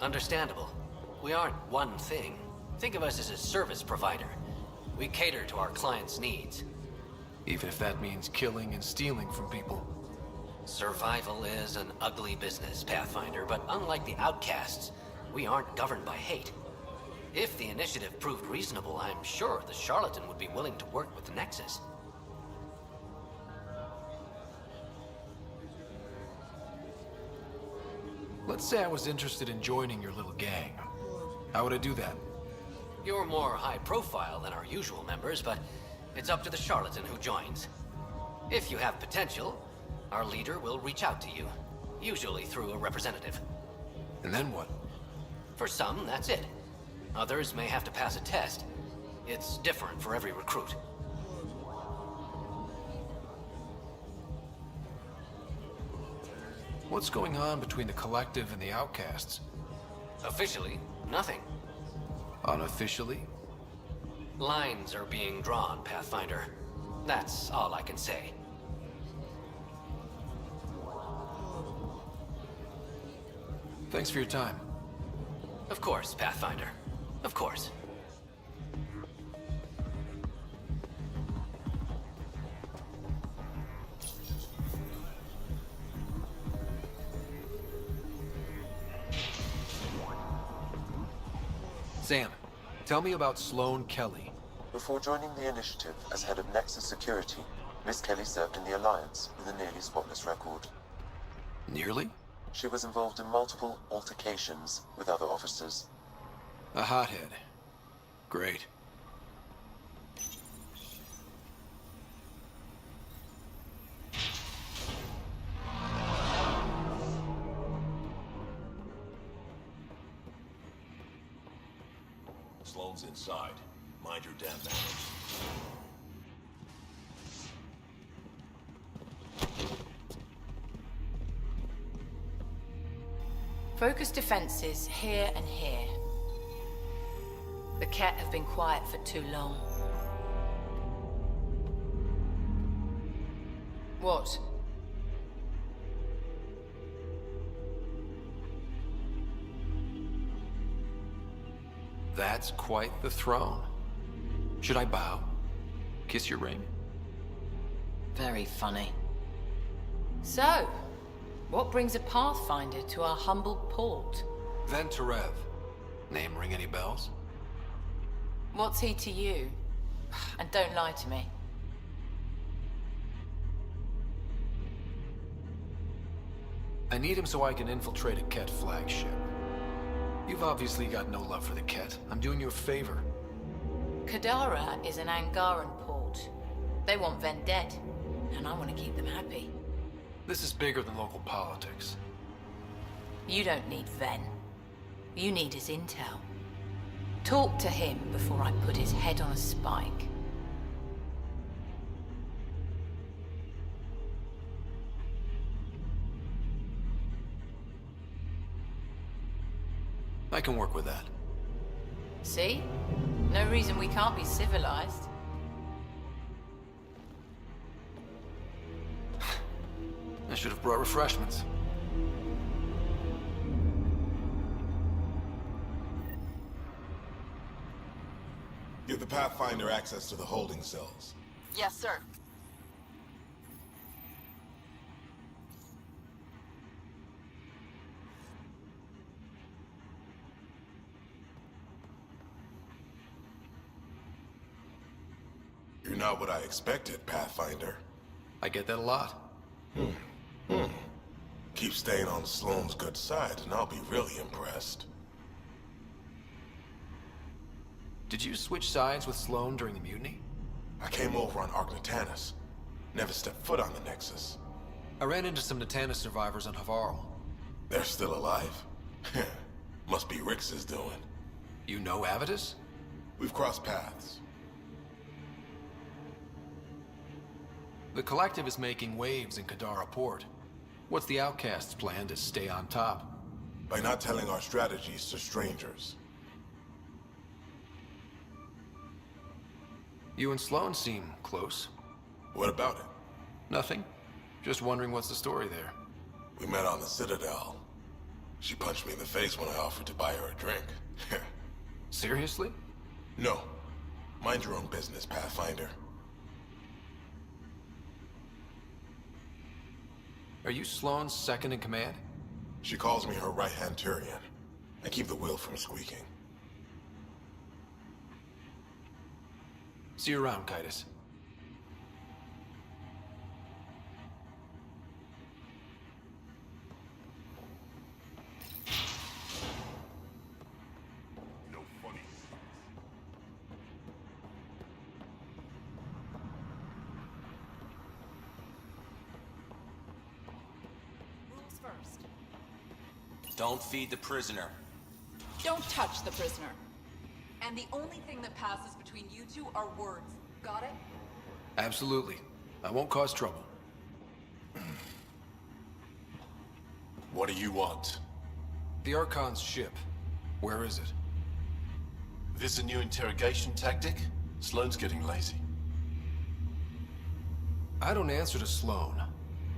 Understandable. We aren't one thing. Think of us as a service provider. We cater to our clients' needs. Even if that means killing and stealing from people. Survival is an ugly business, Pathfinder, but unlike the outcasts, we aren't governed by hate. If the initiative proved reasonable, I'm sure the charlatan would be willing to work with the Nexus. Let's say I was interested in joining your little gang. How would I do that? You're more high profile than our usual members, but it's up to the charlatan who joins. If you have potential, our leader will reach out to you, usually through a representative. And then what? For some, that's it. Others may have to pass a test. It's different for every recruit. What's going on between the Collective and the outcasts? Officially, nothing. Unofficially? Lines are being drawn, Pathfinder. That's all I can say. Thanks for your time. Of course, Pathfinder. Of course. Sam, tell me about Sloane Kelly. Before joining the Initiative as head of Nexus Security, Miss Kelly served in the Alliance with a nearly spotless record. Nearly? She was involved in multiple altercations with other officers. A hothead. Great. Sloane's inside. Mind your damn manners. Focus defenses here and here. The Ket have been quiet for too long. What? That's quite the throne. Should I bow? Kiss your ring? Very funny. So, what brings a Pathfinder to our humble port? Venturev. Name ring any bells? What's he to you? And don't lie to me. I need him so I can infiltrate a Ket flagship. You've obviously got no love for the Ket. I'm doing you a favor. Kadara is an Angaran port. They want Ven dead, and I want to keep them happy. This is bigger than local politics. You don't need Ven. You need his intel. Talk to him before I put his head on a spike. I can work with that. See? No reason we can't be civilized. I should have brought refreshments. Give the Pathfinder access to the holding cells. Yes, sir. You're not what I expected, Pathfinder. I get that a lot. Keep staying on Sloane's good side, and I'll be really impressed. Did you switch sides with Sloane during the mutiny? I came over on Argnatanus. Never stepped foot on the Nexus. I ran into some Natanus survivors on Havarl. They're still alive. Must be Rix's doing. You know Avitus? We've crossed paths. The Collective is making waves in Kadara Port. What's the Outcast's plan to stay on top? By not telling our strategies to strangers. You and Sloane seem close. What about it? Nothing. Just wondering what's the story there. We met on the Citadel. She punched me in the face when I offered to buy her a drink. Seriously? No. Mind your own business, Pathfinder. Are you Sloane's second in command? She calls me her right-hand Turian. I keep the wheel from squeaking. See you around, Kaitis. Don't feed the prisoner. Don't touch the prisoner. And the only thing that passes between you two are words. Got it? Absolutely. I won't cause trouble. What do you want? The Archon's ship. Where is it? This a new interrogation tactic? Sloane's getting lazy. I don't answer to Sloane.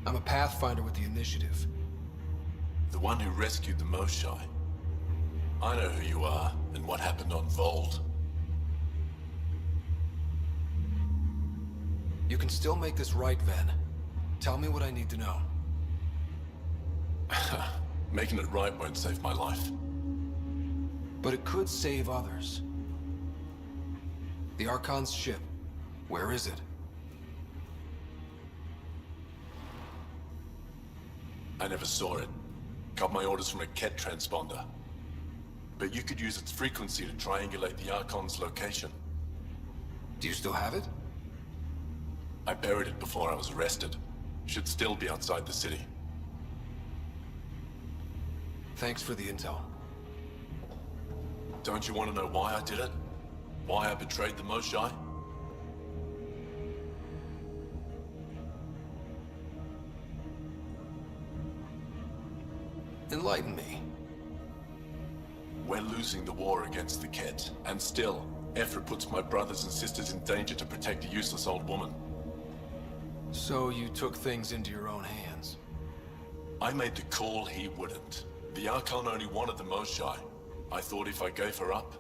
I'm a Pathfinder with the Initiative. The one who rescued the Moshai. I know who you are, and what happened on Vold. You can still make this right, Ven. Tell me what I need to know. Making it right won't save my life. But it could save others. The Archon's ship. Where is it? I never saw it. Got my orders from a Ket transponder. But you could use its frequency to triangulate the Archon's location. Do you still have it? I buried it before I was arrested. Should still be outside the city. Thanks for the intel. Don't you want to know why I did it? Why I betrayed the Moshai? Enlighten me. We're losing the war against the Ket, and still, Ephra puts my brothers and sisters in danger to protect a useless old woman. So you took things into your own hands? I made the call he wouldn't. The Archon only wanted the Moshai. I thought if I gave her up...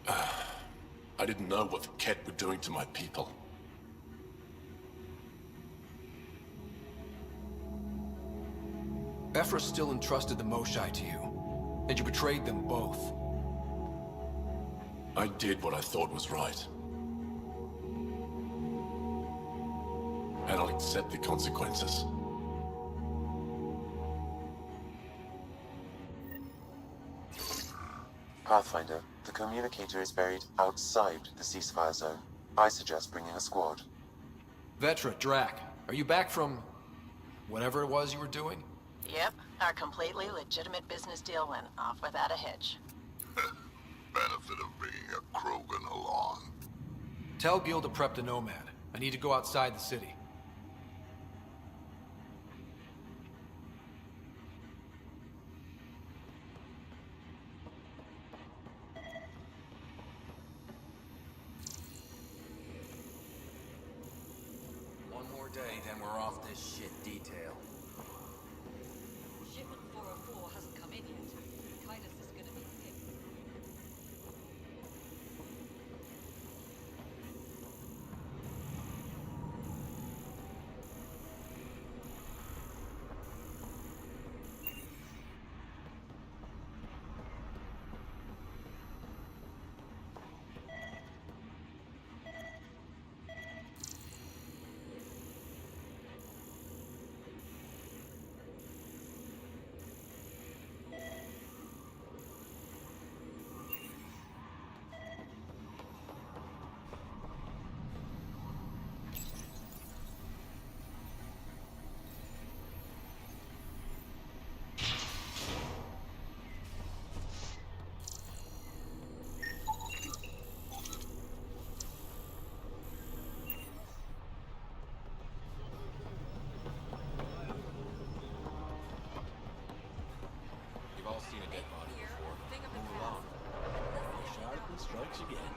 I didn't know what the Ket were doing to my people. Ephra still entrusted the Moshai to you, and you betrayed them both. I did what I thought was right. And I'll accept the consequences. Pathfinder, the communicator is buried outside the ceasefire zone. I suggest bringing a squad. Vetra, Drac, are you back from whatever it was you were doing? Yep, our completely legitimate business deal went off without a hitch. Benefit of bringing a Krogan along. Tell Gil to prep the Nomad. I need to go outside the city. One more day, then we're off this shit detail. Shipment 404 hasn't come in yet. Kindness is gonna be picked. You've all seen a dead body before. Move along. Charlatan strikes again.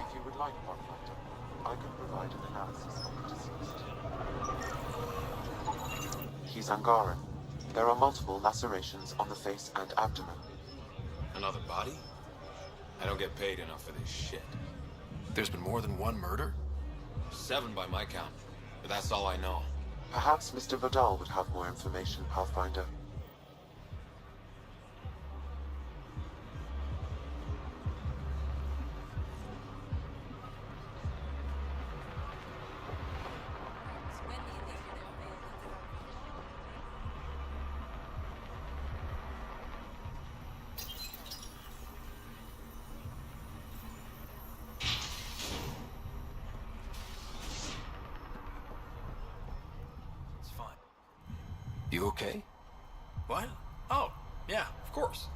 If you would like, Pathfinder, I can provide an analysis of the deceased. He's Angaran. There are multiple lacerations on the face and abdomen. Another body? I don't get paid enough for this shit. There's been more than one murder? 7 by my count, but that's all I know. Perhaps Mr. Vidal would have more information, Pathfinder. You okay? What? Oh, yeah, of course.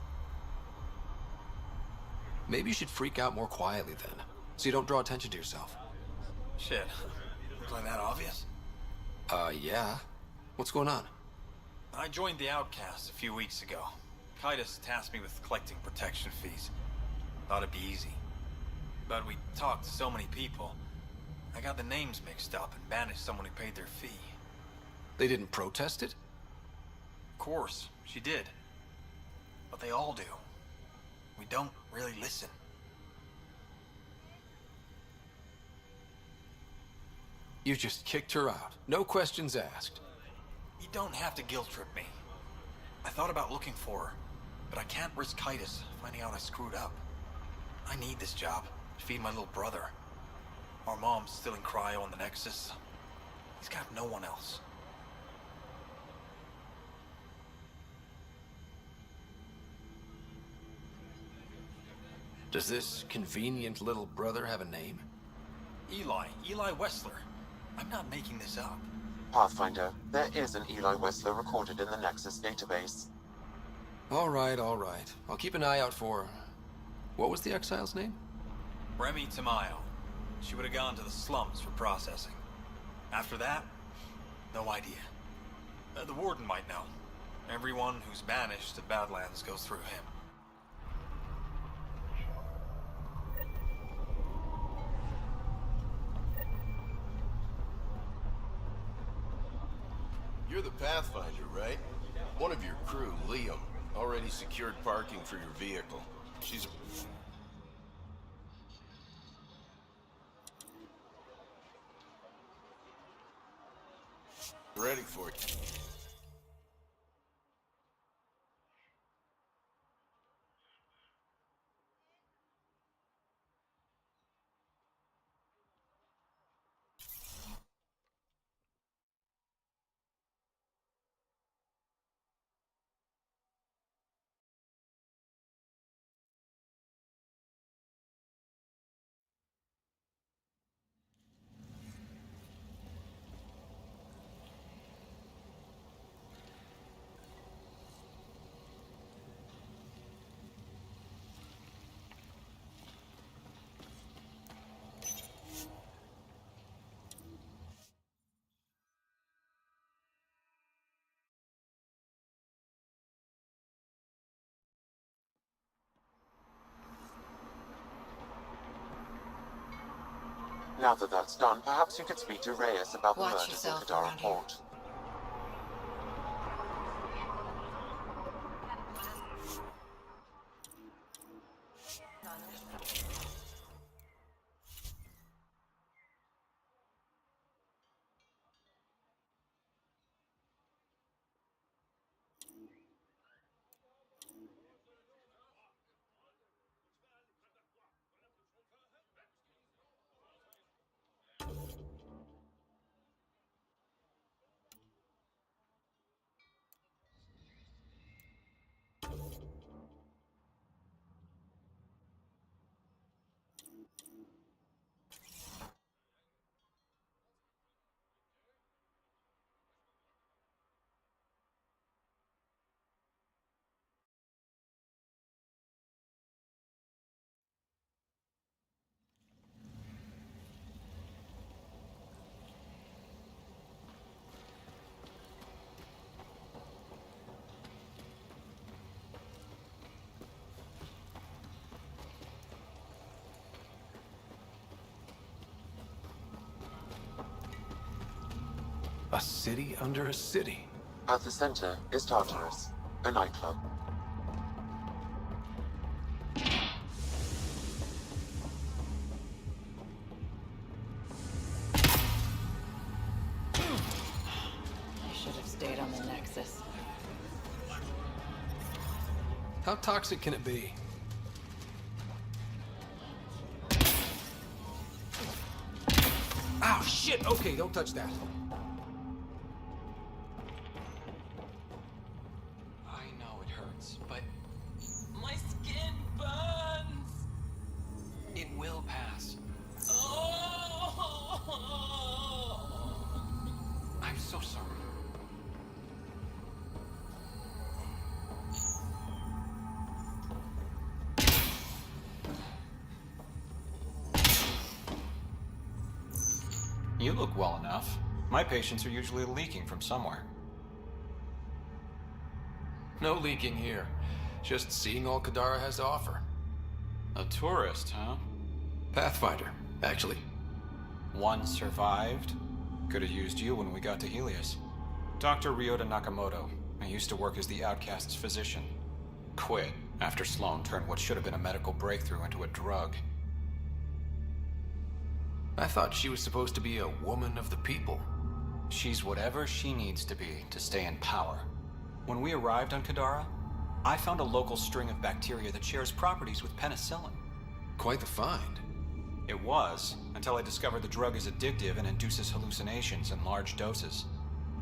Maybe you should freak out more quietly then, so you don't draw attention to yourself. Shit. Looks like that obvious. Yeah. What's going on? I joined the Outcasts a few weeks ago. Kaitis tasked me with collecting protection fees. Thought it'd be easy. But we talked to so many people. I got the names mixed up and banished someone who paid their fee. They didn't protest it? Of course, she did. But they all do. We don't really listen. You just kicked her out. No questions asked. You don't have to guilt trip me. I thought about looking for her, but I can't risk Kaitis finding out I screwed up. I need this job to feed my little brother. Our mom's still in cryo on the Nexus. He's got no one else. Does this convenient little brother have a name? Eli Wessler. I'm not making this up. Pathfinder, there is an Eli Wessler recorded in the Nexus database. All right. I'll keep an eye out for... What was the exile's name? Remy Tamayo. She would have gone to the slums for processing. After that, no idea. The Warden might know. Everyone who's banished to Badlands goes through him. You're the Pathfinder, right? One of your crew, Liam, already secured parking for your vehicle. She's... ready for you. Now that that's done, perhaps you could speak to Reyes about the Watch murders in yourself Kadara around here. Port. A city under a city. At the center is Tartarus, a nightclub. I should have stayed on the Nexus. How toxic can it be? Ow, shit! Okay, don't touch that. I know it hurts, but My skin burns! it will pass. Oh! I'm so sorry. You look well enough. My patients are usually leaking from somewhere. No leaking here. Just seeing all Kadara has to offer. A tourist, huh? Pathfinder, actually. One survived. Could have used you when we got to Helios. Dr. Ryota Nakamoto. I used to work as the Outcast's physician. Quit after Sloan turned what should have been a medical breakthrough into a drug. I thought she was supposed to be a woman of the people. She's whatever she needs to be to stay in power. When we arrived on Kadara, I found a local string of bacteria that shares properties with penicillin. Quite the find. It was, until I discovered the drug is addictive and induces hallucinations in large doses.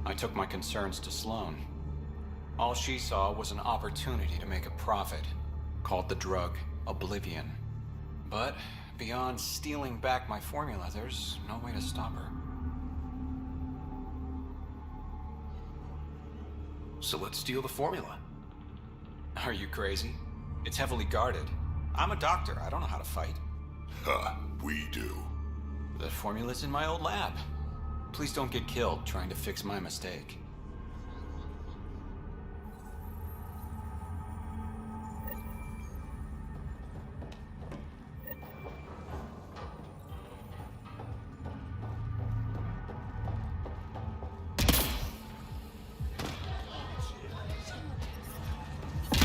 I took my concerns to Sloan. All she saw was an opportunity to make a profit, called the drug Oblivion. But beyond stealing back my formula, there's no way to stop her. So let's steal the formula. Are you crazy? It's heavily guarded. I'm a doctor. I don't know how to fight. Huh, we do. The formula's in my old lab. Please don't get killed trying to fix my mistake.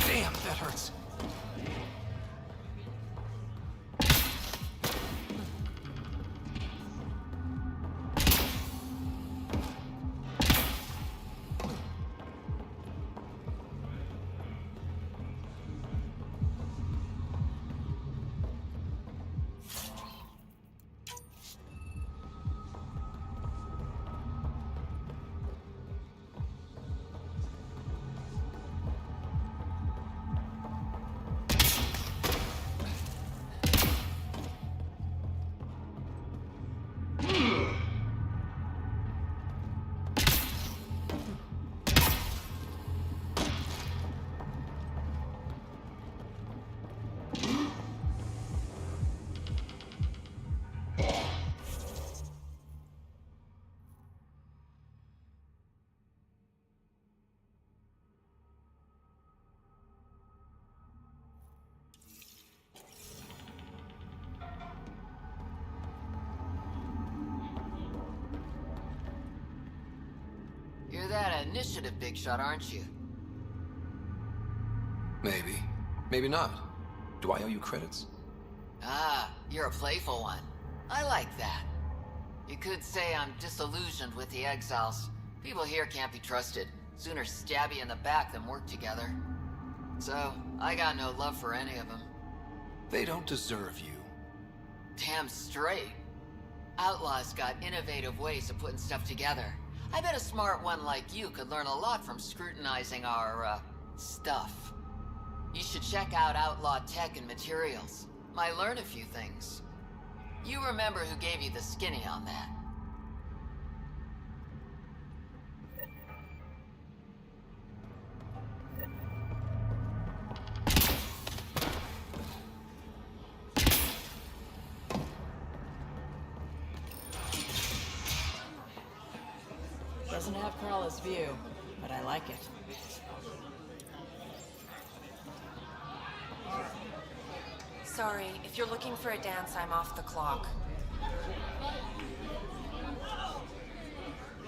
Damn, that hurts. initiative big shot, aren't you? Maybe. Maybe not. Do I owe you credits? Ah, you're a playful one. I like that. You could say I'm disillusioned with the exiles. People here can't be trusted. Sooner stab you in the back than work together. So, I got no love for any of them. They don't deserve you. Damn straight. Outlaws got innovative ways of putting stuff together. I bet a smart one like you could learn a lot from scrutinizing our, stuff. You should check out Outlaw Tech and Materials. Might learn a few things. You remember who gave you the skinny on that. Doesn't have Carla's view, but I like it. Sorry, if you're looking for a dance, I'm off the clock.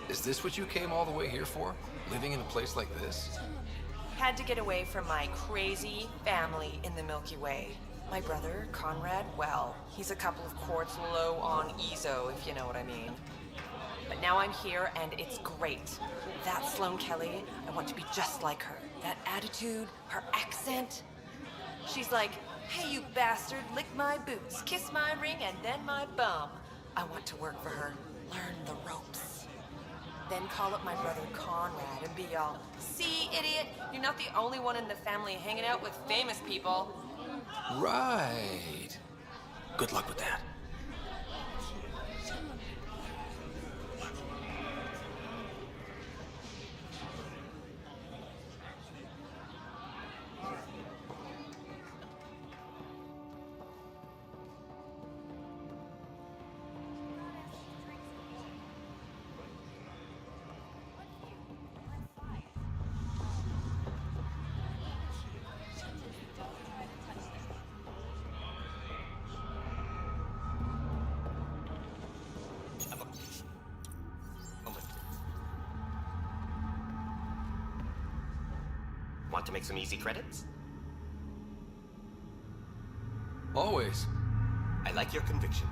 Is this what you came all the way here for? Living in a place like this? Had to get away from my crazy family in the Milky Way. My brother, Conrad, well, he's a couple of quarts low on EZO, if you know what I mean. But now I'm here, and it's great. That Sloane Kelly, I want to be just like her. That attitude, her accent. She's like, hey, you bastard, lick my boots, kiss my ring, and then my bum. I want to work for her, learn the ropes. Then call up my brother Conrad and be all, see, idiot, you're not the only one in the family hanging out with famous people. Right. Good luck with that. Want to make some easy credits? Always. I like your conviction.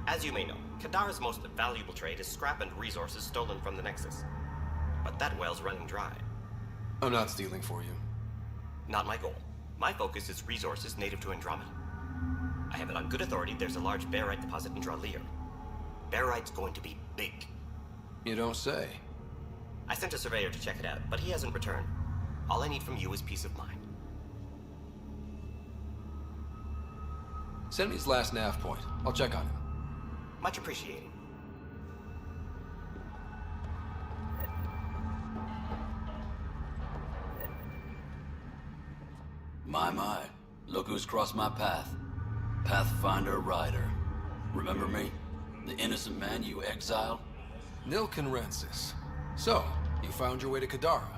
As you may know, Kadara's most valuable trade is scrap and resources stolen from the Nexus. But that well's running dry. I'm not stealing for you. Not my goal. My focus is resources native to Andromeda. I have it on good authority there's a large barite deposit in Dralier. Barite's going to be big. You don't say. I sent a surveyor to check it out, but he hasn't returned. All I need from you is peace of mind. Send me his last nav point. I'll check on him. Much appreciated. My. Look who's crossed my path. Pathfinder Rider. Remember me? The innocent man you exiled? Nilken Rensis. So, you found your way to Kadara.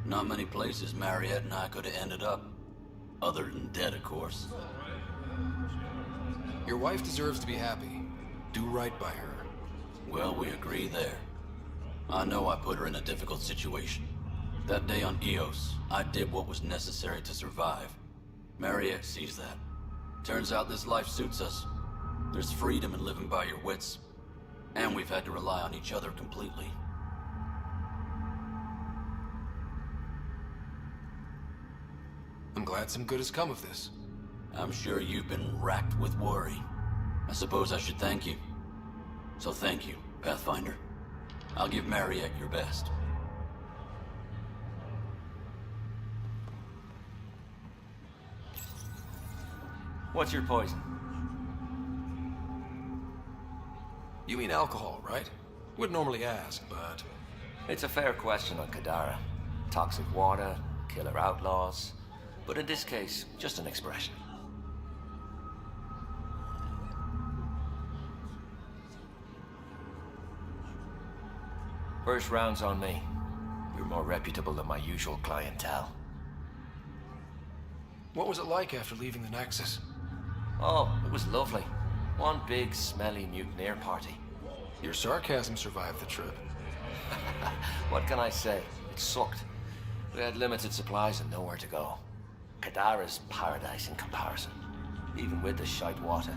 Not many places Mariette and I could have ended up. Other than dead, of course. Your wife deserves to be happy. Do right by her. Well, we agree there. I know I put her in a difficult situation. That day on Eos, I did what was necessary to survive. Mariette sees that. Turns out this life suits us. There's freedom in living by your wits. And we've had to rely on each other completely. I'm glad some good has come of this. I'm sure you've been racked with worry. I suppose I should thank you. So thank you, Pathfinder. I'll give Mariette your best. What's your poison? You mean alcohol, right? Would normally ask, but... It's a fair question on Kadara. Toxic water, killer outlaws. But in this case, just an expression. First round's on me. You're more reputable than my usual clientele. What was it like after leaving the Nexus? Oh, it was lovely. One big, smelly mutineer party. Your sarcasm survived the trip. What can I say? It sucked. We had limited supplies and nowhere to go. Kadara's paradise in comparison, even with the shite water.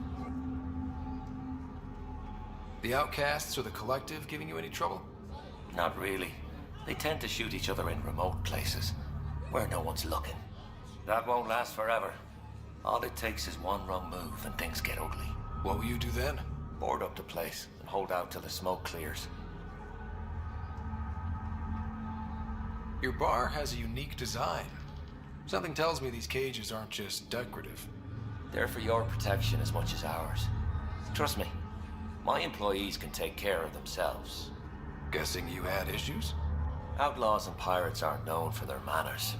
The outcasts or the collective giving you any trouble? Not really. They tend to shoot each other in remote places, where no one's looking. That won't last forever. All it takes is one wrong move and things get ugly. What will you do then? Board up the place and hold out till the smoke clears. Your bar has a unique design. Something tells me these cages aren't just decorative. They're for your protection as much as ours. Trust me, my employees can take care of themselves. Guessing you had issues? Outlaws and pirates aren't known for their manners.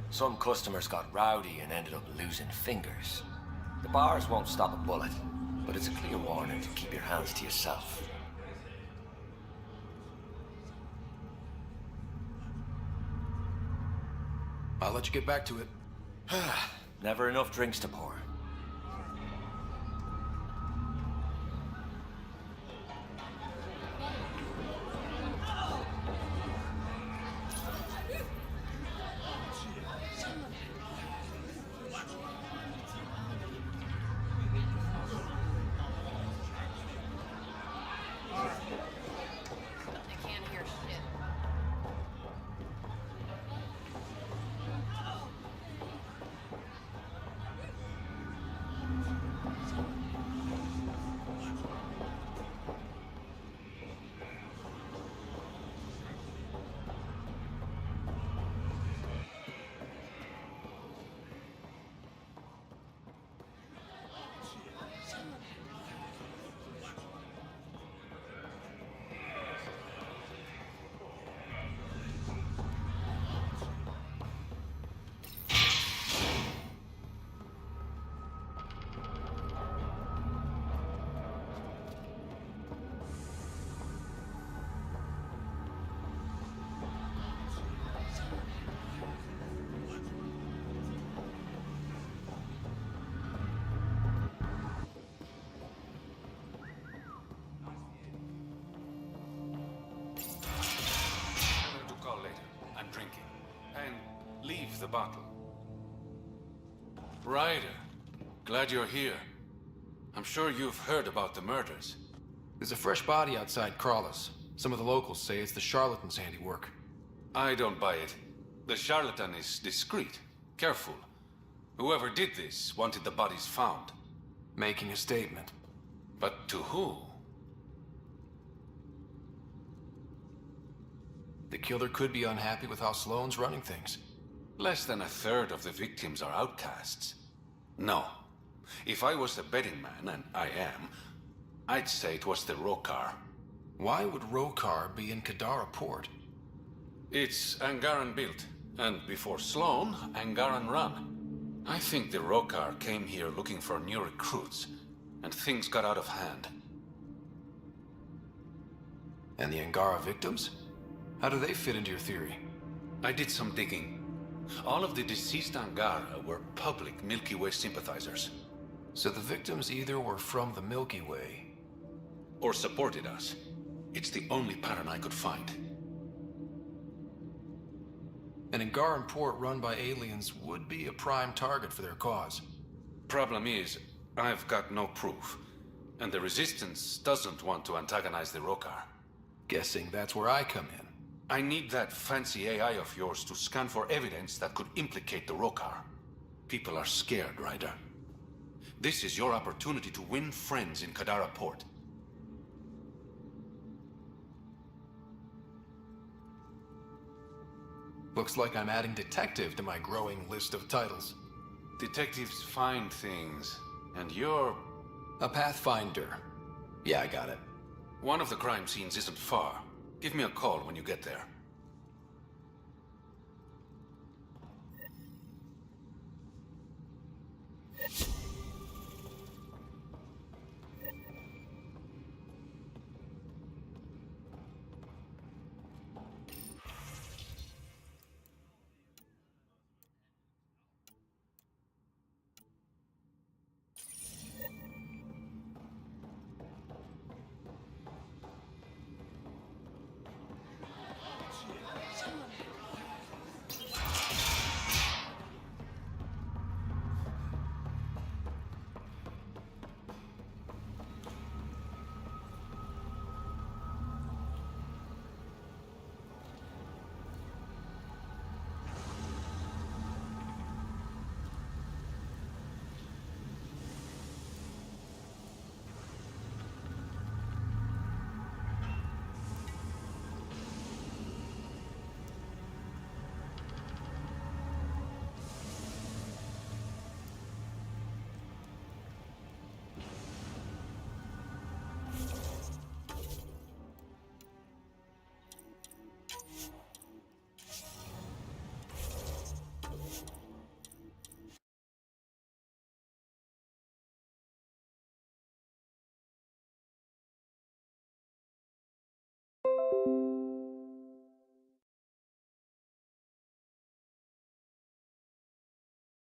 Some customers got rowdy and ended up losing fingers. The bars won't stop a bullet, but it's a clear warning to keep your hands to yourself. I'll let you get back to it. Never enough drinks to pour. I can't hear shit. Leave the bottle. Ryder, glad you're here. I'm sure you've heard about the murders. There's a fresh body outside Crawlers. Some of the locals say it's the charlatan's handiwork. I don't buy it. The charlatan is discreet, careful. Whoever did this wanted the bodies found. Making a statement. But to who? The killer could be unhappy with how Sloane's running things. Less than a third of the victims are outcasts. No. If I was the betting man, and I am, I'd say it was the Rokar. Why would Rokar be in Kadara port? It's Angaran built, and before Sloane, Angaran run. I think the Rokar came here looking for new recruits, and things got out of hand. And the Angara victims? How do they fit into your theory? I did some digging. All of the deceased Angara were public Milky Way sympathizers. So the victims either were from the Milky Way... or supported us. It's the only pattern I could find. An Angaran port run by aliens would be a prime target for their cause. Problem is, I've got no proof. And the Resistance doesn't want to antagonize the Rokar. Guessing that's where I come in. I need that fancy AI of yours to scan for evidence that could implicate the Rokar. People are scared, Ryder. This is your opportunity to win friends in Kadara Port. Looks like I'm adding detective to my growing list of titles. Detectives find things, and you're... a pathfinder. Yeah, I got it. One of the crime scenes isn't far. Give me a call when you get there.